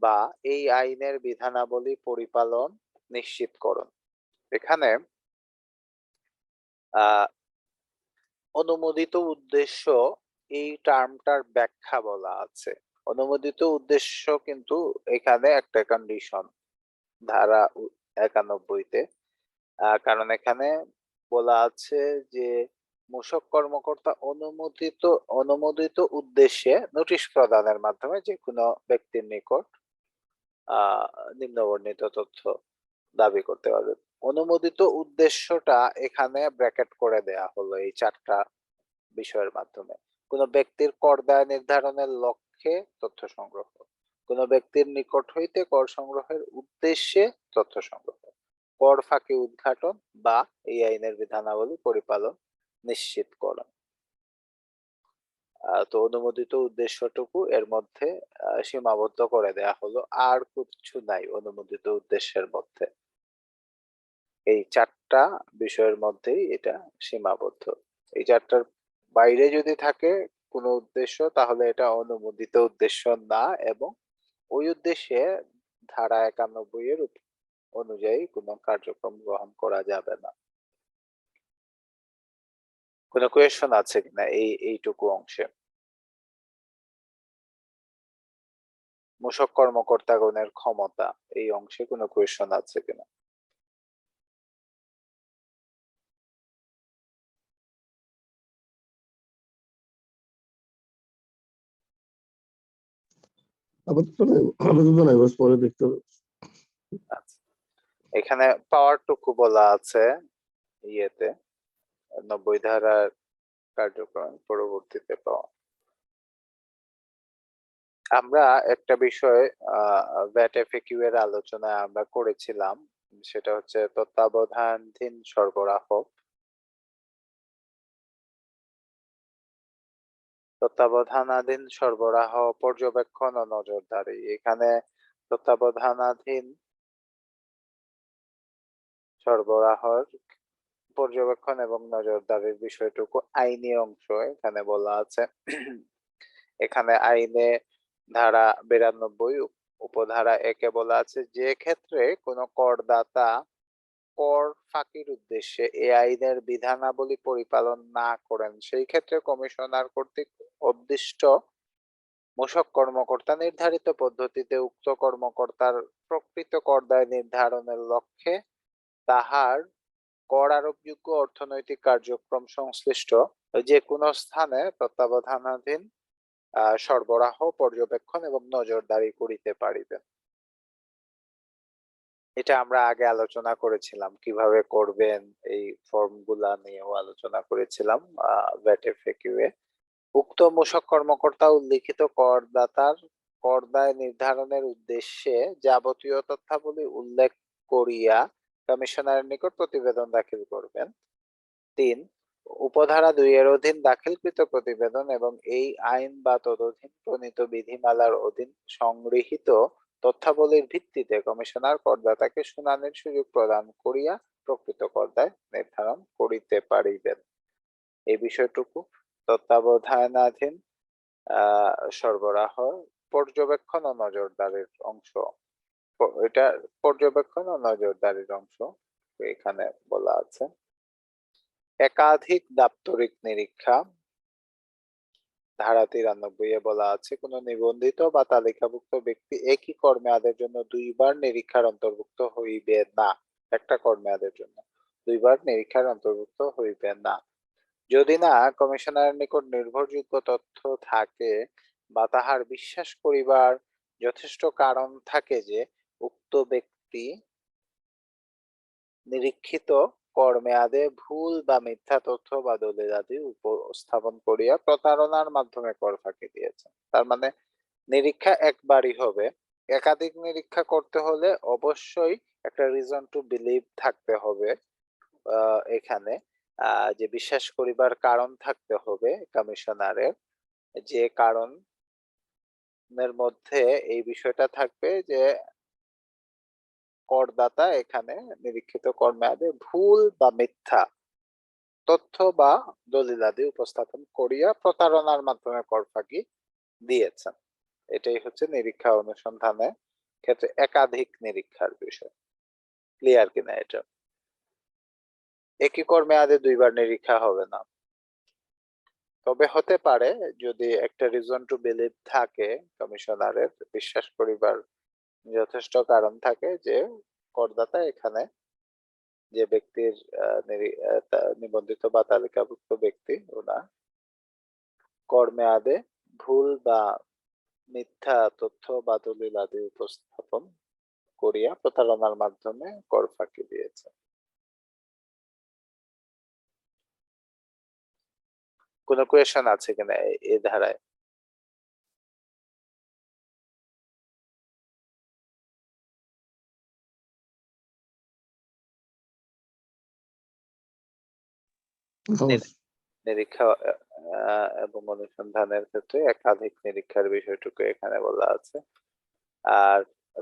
বা এই আইনের বিধানাবলী পরিপালন নিশ্চিতকরণ। এখানে অনুমোদিত উদ্দেশ্য এই টার্মটার ব্যাখ্যা বলা আছে। অনুমোদিত উদ্দেশ্য কিন্তু এখানে একটা কন্ডিশন ধারা 91-তে, কারণ এখানে বলা আছে যে মূসক কর্মকর্তা অনুমোদিত উদ্দেশ্যে নোটিশ প্রদানের মাধ্যমে যে কোনো ব্যক্তির নিকট নিম্নবর্ণিত তথ্য দাবি করতে পারবে। অনুমোদিত উদ্দেশ্যটা এখানে ব্র্যাকেট করে দেয়া হলো এই 4টা বিষয়ের মাধ্যমে। কোনো ব্যক্তির কর দায় নির্ধারণের লক্ষ্যে তথ্য সংগ্রহ, কোনো ব্যক্তির নিকট হইতে কর সংগ্রহের উদ্দেশ্যে তথ্য সংগ্রহ, কর ফাঁকি উদ্ঘাটন বা এই আইনের বিধানাবলী পরিপালন নিশ্চিতকরণ। তো অনুমোদিত উদ্দেশ্যটুকু এর মধ্যে সীমাবদ্ধ করে দেয়া হলো, আর কিছু নাই অনুমোদিত উদ্দেশ্যের মধ্যে। এই 4টা বিষয়ের মধ্যেই এটা সীমাবদ্ধ। এই 4টার বাইরে যদি থাকে কোনো উদ্দেশ্য, তাহলে এটা অনুমোদিত উদ্দেশ্য না, এবং ওই উদ্দেশ্যে ধারা 91-এর অনুযায়ী কোনো কার্যক্রম গ্রহণ করা যাবে না। কোনো কোয়েশ্চন আছে কিনা এইটুকু অংশে? মূসক কর্মকর্তাগণের ক্ষমতা এই অংশে কোনো কোয়েশ্চন আছে কিনা? আপাতত নাই, বস পরে দেখতে হবে। আচ্ছা, এখানে পাওয়ারটুকু বলা আছে ইয়েতে 90 ধারার কার্যক্রম পরবর্তীতে পাওয়া। আমরা একটা বিষয় ভ্যাট এফএকিউ এর আলোচনায় আমরা করেছিলাম, সেটা হচ্ছে তত্ত্বাবধানধীন সরবরাহ। তত্ত্বাবধানাধীন সরবরাহ, পর্যবেক্ষণ ও নজরদারি। এখানে তত্ত্বাবধানাধীন সরবরাহর পর্যবেক্ষণ এবং নজরদারির বিষয়টুকু আইনি অংশ এখানে বলা আছে। এখানে আইনে ধারা 92 উপধারা 1-এ বলা আছে, যে ক্ষেত্রে কোনো করদাতা কর ফাঁকির উদ্দেশ্যে এই আইনের বিধানাবলী পরিপালন না করেন, সেই ক্ষেত্রে কমিশনার কর্তৃক উদ্দিষ্ট মূসক কর্মকর্তা নির্ধারিত পদ্ধতিতে উক্ত কর্মকর্তার প্রকৃত করদায় নির্ধারণের লক্ষ্যে তাহার কর আরোপযোগ্য অর্থনৈতিক কার্যক্রম সংশ্লিষ্ট যে কোনো স্থানে তত্ত্বাবধানাধীন সরবরাহ, পর্যবেক্ষণ এবং নজরদারি করিতে পারিবেন। এটা আমরা আগে আলোচনা করেছিলাম, কিভাবে করবেন এই ফর্মগুলা নিয়েও আলোচনা করেছিলাম ভ্যাট এফএকিউ এ। উক্ত মূসক কর্মকর্তা উল্লিখিত করদাতার করদায় নির্ধারণের উদ্দেশ্যে যাবতীয় তথ্যাবলী উল্লেখ করিয়া কমিশনারের নিকট প্রতিবেদন দাখিল করবেন। 3, উপধারা 2-এর অধীন দাখিলকৃত প্রতিবেদন এবং এই আইন বা তদধীন প্রণীত বিধিমালার অধীন সংগৃহীত তথ্যাবলীর ভিত্তিতে কমিশনার করদাতাকে শুনানির সুযোগ প্রদান করিয়া প্রকৃত করদায় নির্ধারণ করিতে পারিবেন। এই বিষয়টুকু তত্ত্বাবধানাধীন সরবরাহ, পর্যবেক্ষণ ও নজরদারির অংশ। এটা পর্যবেক্ষণ ও নজরদারির অংশ এখানে বলা আছে। একাধিক দাপ্তরিক নিরীক্ষা, ধারা 93-এ বলা আছে, কোন নিবন্ধিত বা তালিকাভুক্ত ব্যক্তি একই কর্মমেয়াদের জন্য 2 বার নিরীক্ষার অন্তর্ভুক্ত হইবে না। একটা কর্মমেয়াদের জন্য 2 বার নিরীক্ষার অন্তর্ভুক্ত হইবে না, যদি না কমিশনারের নিকট নির্ভরযোগ্য তথ্য থাকে বা তাহার বিশ্বাস করিবার যথেষ্ট কারণ থাকে যে উক্ত ব্যক্তি নিরীক্ষিত কর্মমেয়াদে ভুল বা মিথ্যা তথ্য বা দলিলাদি উপস্থাপন করিয়া প্রতারণার মাধ্যমে কর ফাঁকি দিয়েছে। তার মানে নিরীক্ষা একবারই হবে। একাধিক নিরীক্ষা করতে হলে অবশ্যই একটা রিজন টু বিলিভ থাকতে হবে, এখানে যে বিশ্বাস করিবার কারণ থাকতে হবে কমিশনারের, যে কারণের মধ্যে এই বিষয়টা থাকবে যে করদাতা এখানে নিরীক্ষিত কর্মমেয়াদে ভুল বা মিথ্যা তথ্য বা দলিলাদি উপস্থাপন করিয়া প্রতারণার মাধ্যমে কর ফাঁকি দিয়েছেন। এটাই হচ্ছে নিরীক্ষা অনুসন্ধানের ক্ষেত্রে একাধিক নিরীক্ষার বিষয়। ক্লিয়ার কিনা এটা? একই কর্মমেয়াদে 2 বার নিরীক্ষা হবে না, তবে হতে পারে যদি একটা রিজন টু বিলিভ থাকে, কমিশনারের বিশ্বাস করিবার যথেষ্ট কারণ থাকে যে করদাতা এখানে যে ব্যক্তির নিবন্ধিত বা তালিকাভুক্ত ব্যক্তি ওনার কর্মমেয়াদে ভুল বা মিথ্যা তথ্য বা দলিলাদি উপস্থাপন করিয়া প্রতারণার মাধ্যমে কর ফাঁকি দিয়েছে। কোন কোয়েশন আছে কিনা এই ধারায়? নিরীক্ষা এবং অনুসন্ধানের ক্ষেত্রে একাধিক নিরীক্ষার বিষয়টুকু এখানে বলা আছে। আর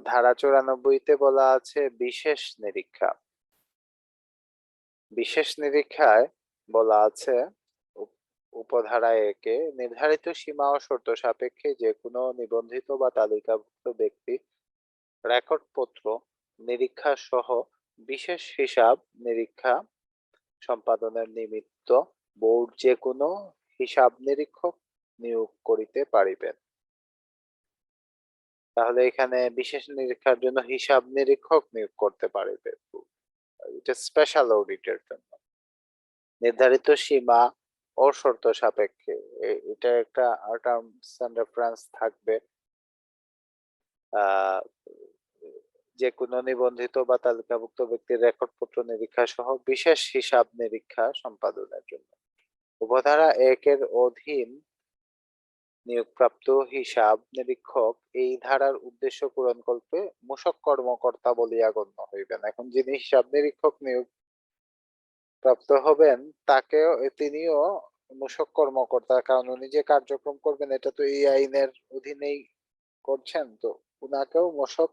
ধারা 94-তে বলা আছে বিশেষ নিরীক্ষা। বিশেষ নিরীক্ষায় বলা আছে উপধারা 1-এ নির্ধারিত সীমা ও শর্ত সাপেক্ষে যে কোনো নিবন্ধিত বা তালিকাভুক্ত ব্যক্তি রেকর্ডপত্র নিরীক্ষা সহ বিশেষ হিসাব নিরীক্ষা সম্পাদনের নিমিত্ত বোর্ড যে কোনো হিসাব নিরীক্ষক নিয়োগ করিতে পারিবেন। তাহলে এখানে বিশেষ নিরীক্ষার জন্য হিসাব নিরীক্ষক নিয়োগ করতে পারিবে, এটা স্পেশাল অডিটের জন্য। নির্ধারিত সীমা ও শর্ত সাপেক্ষে, এটা একটা টার্মস এন্ড রেফারেন্স থাকবে। যে কোনো নিবন্ধিত বা তালিকাভুক্ত ব্যক্তির রেকর্ডপত্র নিরীক্ষা সহ বিশেষ হিসাব নিরীক্ষা সম্পাদনের জন্য উপধারা 1-এর অধীন নিয়োগপ্রাপ্ত হিসাব নিরীক্ষক এই ধারার উদ্দেশ্য পূরণকল্পে মূসক কর্মকর্তা বলিয়া গণ্য হইবেন। এখন যিনি হিসাব নিরীক্ষক নিয়োগ প্রাপ্ত হবেন তাকেও তিনিও মূসক কর্মকর্তা, কারণ উনি যে কার্যক্রম করবেন এটা তো এই আইনের অধীনেই করছেন, তো উনাকেও মূসক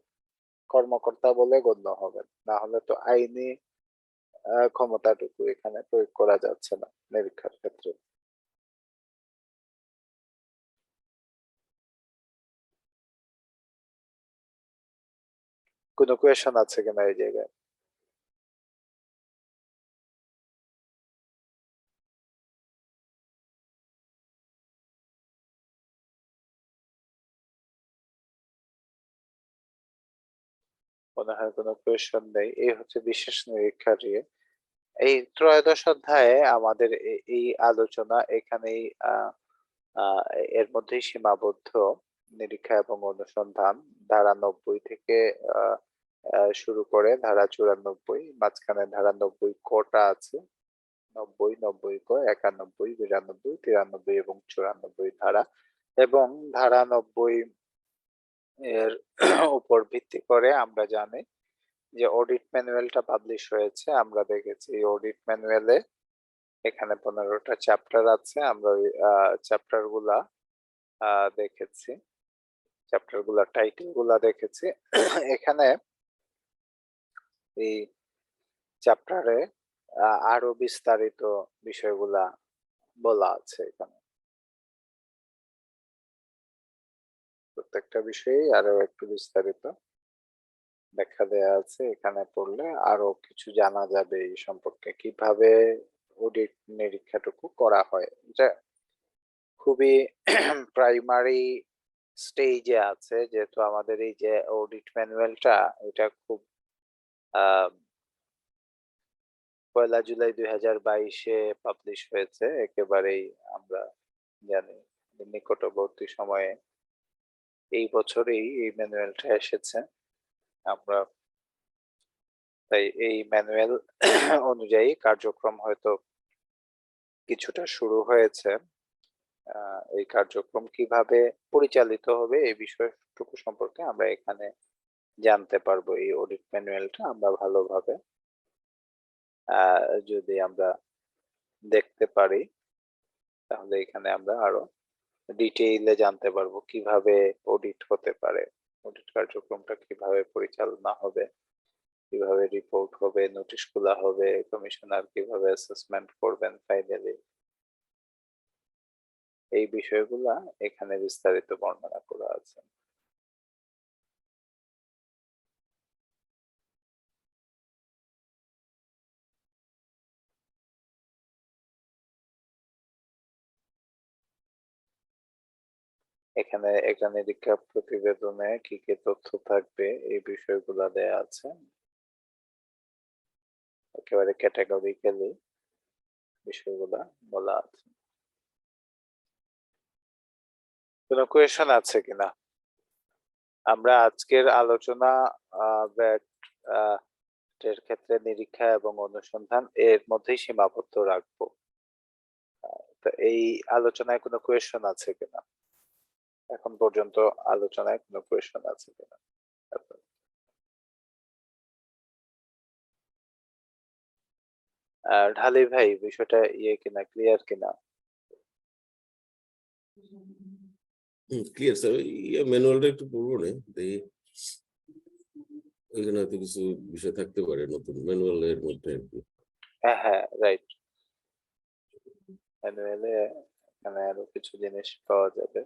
কর্মকর্তা বলে গণ্য হবেন, না হলে তো আইনি ক্ষমতাটুকু এখানে প্রয়োগ করা যাচ্ছে না নিরীক্ষার ক্ষেত্রে। কোনো কোয়েশন আছে কিনা এই জায়গায়? মনে হয় কোনো কোয়েশন নেই। এই হচ্ছে বিশেষ নিরীক্ষার ইয়ে। এই ত্রয়োদশ অধ্যায়ে আমাদের এই আলোচনা এখানেই এর মধ্যেই সীমাবদ্ধ। নিরীক্ষা এবং অনুসন্ধান ধারা 90 থেকে শুরু করে ধারা 94, মাঝখানে ধারা 90 কটা আছে, 90, 90 ক, 91, 92, 93 এবং 94 ধারা, এবং ধারা 90 এর উপর ভিত্তি করে আমরা জানি যে অডিট ম্যানুয়ালটা পাবলিশ হয়েছে। আমরা দেখেছি এই অডিট ম্যানুয়ালে এখানে 15টা চ্যাপ্টার আছে। আমরা ওই চ্যাপ্টার গুলা দেখেছি, চ্যাপ্টার গুলা টাইটেল গুলা দেখেছি। এখানে এই চ্যাপ্টারে আরো বিস্তারিত বিষয়গুলা বলা আছে। এখানে প্রত্যেকটা বিষয়ে আরো একটু বিস্তারিত ব্যাখ্যা দেয়া আছে। এখানে পড়লে আরো কিছু জানা যাবে এই সম্পর্কে, কিভাবে অডিট নিরীক্ষাটুকু করা হয়। এটা খুবই প্রাইমারি স্টেজে আছে, যেহেতু আমাদের এই যে অডিট ম্যানুয়ালটা এটা খুব 1 জুলাই 2022-এ পাবলিশ হয়েছে। একেবারেই আমরা জানি নিকটবর্তী সময়ে এই বছরেই এই ম্যানুয়ালটা এসেছে। আমরা তাই এই ম্যানুয়াল অনুযায়ী কার্যক্রম হয়তো কিছুটা শুরু হয়েছে। এই কার্যক্রম কিভাবে পরিচালিত হবে এই বিষয়টুকু সম্পর্কে আমরা এখানে জানতে পারবো। এই অডিট ম্যানুয়ালটা আমরা ভালোভাবে যদি আমরা দেখতে পারি, তাহলে এখানে আমরা আরো ডিটেইলে জানতে পারবো কিভাবে অডিট হতে পারে, অডিট কার্যক্রমটা কিভাবে পরিচালনা হবে, কিভাবে রিপোর্ট হবে, নোটিশ খোলা হবে, কমিশনার কিভাবে অ্যাসেসমেন্ট করবেন ফাইনালি। এই বিষয়গুলা এখানে বিস্তারিত বর্ণনা করা আছে। এখানে নিরীক্ষা প্রতিবেদনে কি কি তথ্য থাকবে এই বিষয়গুলা দেয়া আছে, একেবারে ক্যাটাগরিক্যালি বিষয়গুলা বলা আছে। কোনো কোয়েশন আছে কিনা? আমরা আজকের আলোচনা ব্যাট এর ক্ষেত্রে নিরীক্ষা এবং অনুসন্ধান এর মধ্যেই সীমাবদ্ধ রাখবো। তো এই আলোচনায় কোনো কোয়েশন আছে কিনা? এখন পর্যন্ত আলোচনায় কোনো কোয়েশন আছে কিনা? ঢালি ভাই, বিষয়টা ইয়ে কিনা, ক্লিয়ার কিনা? Clear sir. ম্যানুয়ালটা একটু পড়বো না, দেখি ওইখানে হয়তো কিছু বিষয় থাকতে পারে নতুন ম্যানুয়ালের মধ্যে আর কি। হ্যাঁ, রাইট। ম্যানুয়ালে এখানে আরো কিছু জিনিস পাওয়া যাবে।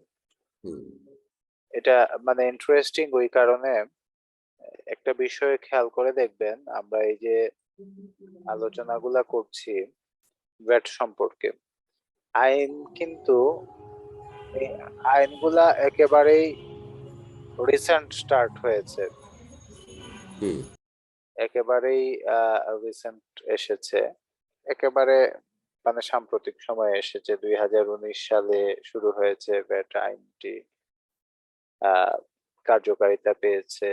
এটা মানে ইন্টারেস্টিং ওই কারণে, একটা বিষয় খেয়াল করে দেখবেন, আমরা এই যে আলোচনাগুলা করছি ভ্যাট সম্পর্কে, আইন কিন্তু এই আইনগুলা একেবারেই রিসেন্ট স্টার্ট হয়েছে, একেবারেই রিসেন্ট এসেছে, একেবারে মানে সাম্প্রতিক সময়ে এসেছে। 2019 সালে শুরু হয়েছে ভ্যাট আইনটি, কার্যকারিতা পেয়েছে।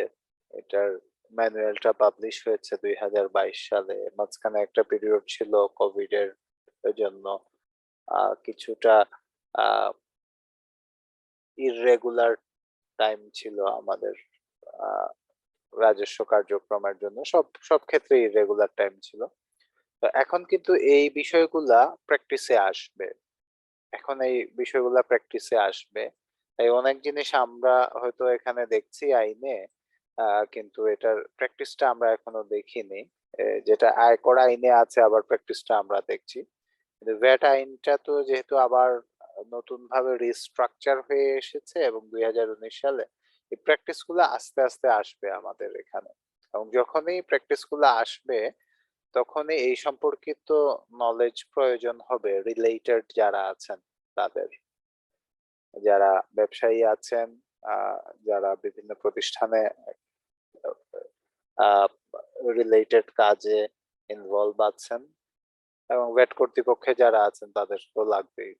এটার ম্যানুয়ালটা পাবলিশ হয়েছে 2022 সালে। মাঝখানে একটা পিরিয়ড ছিল কোভিড এর জন্য কিছুটা ইররেগুলার টাইম ছিল আমাদের রাজস্ব কার্যক্রমের জন্য, সব ক্ষেত্রে ইররেগুলার টাইম ছিল। তো এখন কিন্তু এই বিষয়গুলা প্র্যাকটিসে আসবে। এখন এই বিষয়গুলা প্র্যাকটিসে আসবে। তাই অনেক জিনিস আমরা হয়তো এখানে দেখছি আইনে, কিন্তু এটার প্র্যাকটিসটা আমরা এখনো দেখিনি। যেটা আয়কর আইনে আছে, আবার প্র্যাকটিসটা আমরা দেখছি। কিন্তু ভ্যাট আইনটা তো যেহেতু আবার নতুন ভাবে রিস্ট্রাকচার হয়ে এসেছে এবং 2019 সালে এই প্র্যাকটিস গুলো আস্তে আস্তে আসবে আমাদের এখানে। এবং যখনই প্র্যাকটিস গুলো আসবে তখনই এই সম্পর্কিত নলেজ প্রয়োজন হবে রিলেটেড যারা আছেন তাদের, যারা ব্যবসায়ী আছেন, যারা বিভিন্ন প্রতিষ্ঠানে রিলেটেড কাজে ইনভলভ আছেন, এবং ভ্যাট কর্তৃপক্ষে যারা আছেন তাদের তো লাগবেই,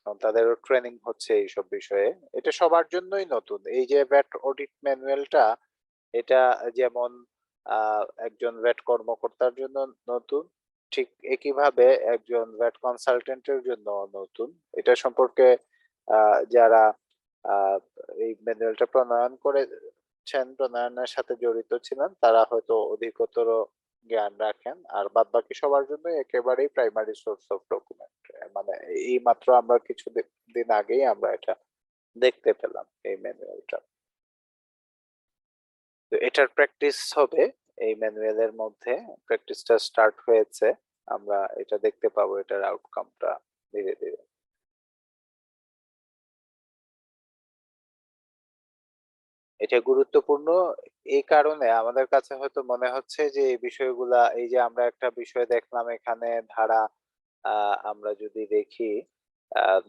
কারণ তাদেরও ট্রেনিং হচ্ছে এইসব বিষয়ে। এটা সবার জন্যই নতুন। এই যে ভ্যাট অডিট ম্যানুয়ালটা, এটা যেমন একজন ভ্যাট কর্মকর্তার জন্য নতুন, ঠিক একইভাবে একজন ভ্যাট কনসালটেন্টের জন্য নতুন। এটা সম্পর্কে যারা এই ম্যানুয়ালটা প্রণয়নের সাথে জড়িত ছিলেন তারা হয়তো অধিকতর জ্ঞান রাখেন, আর বাদ বাকি সবার জন্য একেবারেই প্রাইমারি সোর্স অফ ডকুমেন্ট। মানে এই মাত্র আমরা কিছু দিন আগেই আমরা এটা দেখতে পেলাম এই ম্যানুয়ালটা। তো এটার প্র্যাকটিস হবে, এই ম্যানুয়ালের মধ্যে প্র্যাকটিসটা স্টার্ট হয়েছে, আমরা এটা দেখতে পাবো এটার আউটকামটা ধীরে ধীরে। এটা গুরুত্বপূর্ণ এই কারণে আমাদের কাছে হয়তো মনে হচ্ছে যে এই বিষয়গুলা, এই যে আমরা একটা বিষয় দেখলাম এখানে ধারা, আমরা যদি দেখি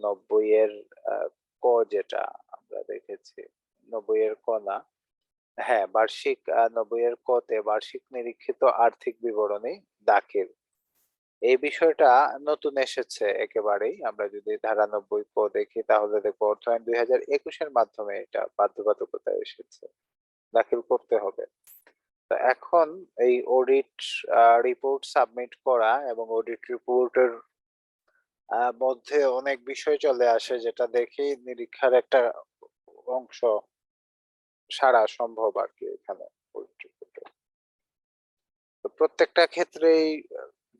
90-এর ক, যেটা আমরা দেখেছি 90-এর ক না, হ্যাঁ বার্ষিক 90-এর কতে বার্ষিক নিরীক্ষিত আর্থিক বিবরণী দাখিল, এই বিষয়টা নতুন এসেছে একেবারেই। আমরা যদি ধারা 90 ক দেখি তাহলে দেখবো অর্থায়ন 2021-এর মাধ্যমে এটা বাধ্যবাধকতা এসেছে, দাখিল করতে হবে। তো এখন এই অডিট রিপোর্ট সাবমিট করা এবং অডিট রিপোর্টের মধ্যে অনেক বিষয় চলে আসে, যেটা দেখেই নিরীক্ষার একটা অংশ সারা সম্ভব আর কি এখানে audit report এ। তো প্রত্যেকটা ক্ষেত্রেই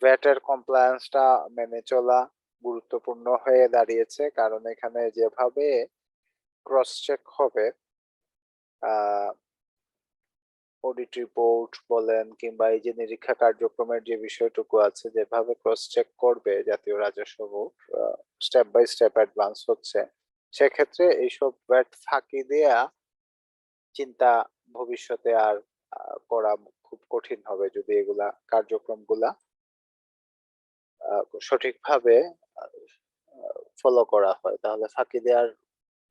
ভ্যাটের কমপ্লায়েন্সটা মেনে চলা গুরুত্বপূর্ণ হয়ে দাঁড়িয়েছে, কারণ এখানে যেভাবে ক্রস চেক হবে অডিট রিপোর্ট বলেন কিংবা এই যে নিরীক্ষা কার্যক্রমের যে বিষয়টুকু আছে, যেভাবে ক্রস চেক করবে জাতীয় রাজস্ব board, step by step advance হচ্ছে, সেক্ষেত্রে এইসব ভ্যাট ফাঁকি দেয়া চিন্তা ভবিষ্যতে আর করা খুব কঠিন হবে যদি এগুলা কার্যক্রমগুলা সঠিকভাবে ফলো করা হয়, তাহলে ফাঁকি দেওয়ার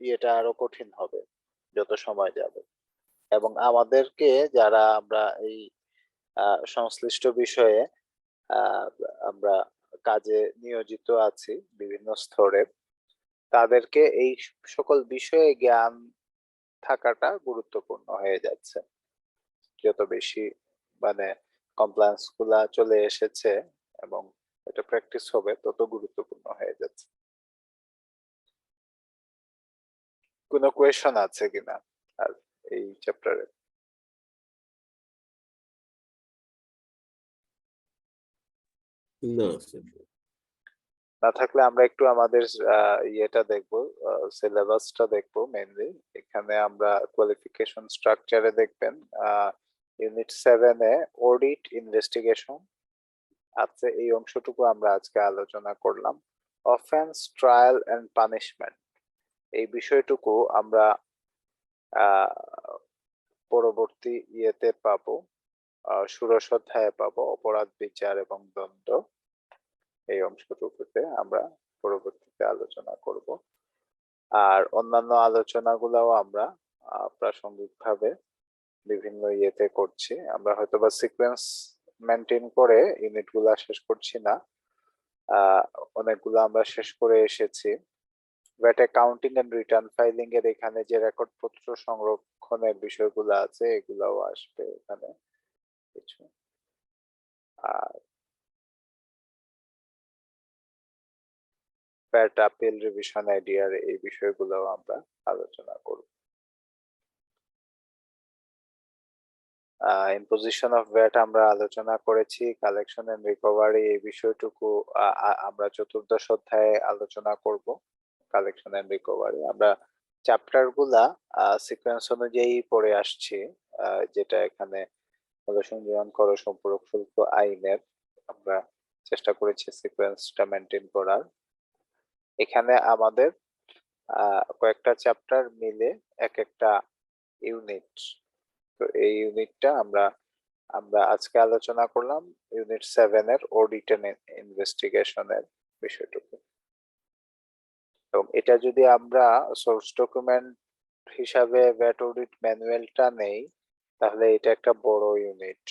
ইয়েটা আরো কঠিন হবে যত সময় যাবে। এবং আমাদেরকে যারা আমরা এই সংশ্লিষ্ট বিষয়ে আমরা কাজে নিয়োজিত আছি বিভিন্ন স্তরে, তাদেরকে এই সকল বিষয়ে জ্ঞান থাকাটা গুরুত্বপূর্ণ হয়ে যাচ্ছে। যত বেশি মানে কমপ্লায়েন্স গুলা চলে এসেছে এবং এটা প্র্যাকটিস হবে, তত গুরুত্বপূর্ণ হয়ে যাচ্ছে। কোনো কোয়েশন আছে কিনা আর এই চ্যাপ্টারে? না স্যার। না থাকলে আমরা একটু আমাদের ইয়েটা দেখবো, সিলেবাসটা দেখবো মেইনলি। এখানে আমরা কোয়ালিফিকেশন স্ট্রাকচারে দেখবেন ইউনিট 7 এ অডিট ইনভেস্টিগেশন আছে, এই অংশটুকু আমরা আজকে আলোচনা করলাম। অফেন্স ট্রায়াল এন্ড পানিশমেন্ট, এই বিষয়টুকু আমরা পরবর্তী ইয়েতে পাবো, ষোড়শ অধ্যায়ে পাবো, অপরাধ বিচার এবং দণ্ড, এই অংশটুকুতে আমরা পরবর্তীতে আলোচনা করব। আর অন্যান্য আলোচনাগুলোও আমরা প্রাসঙ্গিকভাবে বিভিন্ন ইয়েতে করছি। আমরা হয়তোবা সিকোয়েন্স মেনটেন করে ইউনিটগুলা শেষ করছি না, অনেকগুলো আমরা শেষ করে এসেছি। VAT accounting and return filing এর এখানে যে রেকর্ড পত্র সংরক্ষণের বিষয়গুলো আছে এগুলাও আসবে এখানে কিছু। আর ভ্যাট আপিল রিভিশন আইডিয়ার এই বিষয়গুলোও আমরা আলোচনা করব। ইম্পোজিশন অফ ভ্যাট আমরা আলোচনা করেছি, কালেকশন এন্ড রিকভারি এই বিষয়টুকু আমরা চতুর্দশ অধ্যায়ে আলোচনা করব। কালেকশন এন্ড রিকভারি আমরা চ্যাপ্টার গুলা সিকোয়েন্স অনুযায়ী পড়ে আসছি, যেটা এখানে সংযোজন কর সম্পূরক শুল্ক আইনের আমরা চেষ্টা করেছি সিকোয়েন্সটা মেনটেন করার। এখানে আমাদের কয়েকটা চ্যাপ্টার মিলে এক একটা ইউনিট, তো এই ইউনিটটা আমরা আজকে আলোচনা করলাম ইউনিট 7 এর অডিট এন্ড ইনভেস্টিগেশনের বিষয়টুকু। এবং এটা যদি আমরা সোর্স ডকুমেন্ট হিসাবে ভ্যাট অডিট ম্যানুয়ালটা নেই, তাহলে এটা একটা বড় ইউনিট।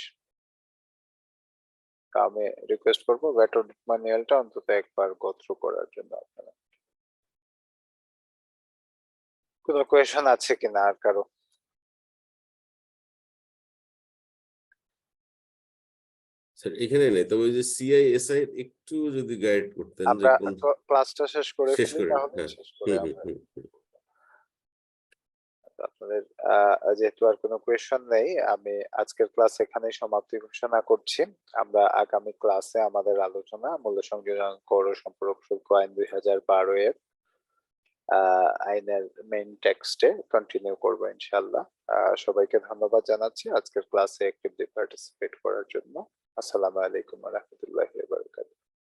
আমি রিকোয়েস্ট করবো ভ্যাট অডিট ম্যানুয়ালটা অন্তত একবার গো থ্রু করার জন্য আপনারা। কোনো কোয়েশন আছে কিনা আর কারো? স্যার এখানে নেই, তবে ওই যে সিআইএসআই একটু যদি গাইড করতেন যে আমরা কোন ক্লাসটা শেষ করে শেষ ফেলি, করে, তাহলে হ্যাঁ। শেষ করে হুম, আমরা হুম, হুম। আপনাদের যেহেতু আর কোনো কোয়েশন নেই, আমি আজকের ক্লাস এখানেই সমাপ্তি ঘোষণা করছি। আমরা আগামী ক্লাসে আমাদের আলোচনা মূল্য সংযোজন কর ও সম্পূরক শুল্ক আইন 2012 এর আইনের মেইন টেক্সটে কন্টিনিউ করবো ইনশাআল্লাহ। সবাইকে ধন্যবাদ জানাচ্ছি আজকের ক্লাসে অ্যাক্টিভলি পার্টিসিপেট করার জন্য। আসসালামু আলাইকুম ওয়া রাহমাতুল্লাহ।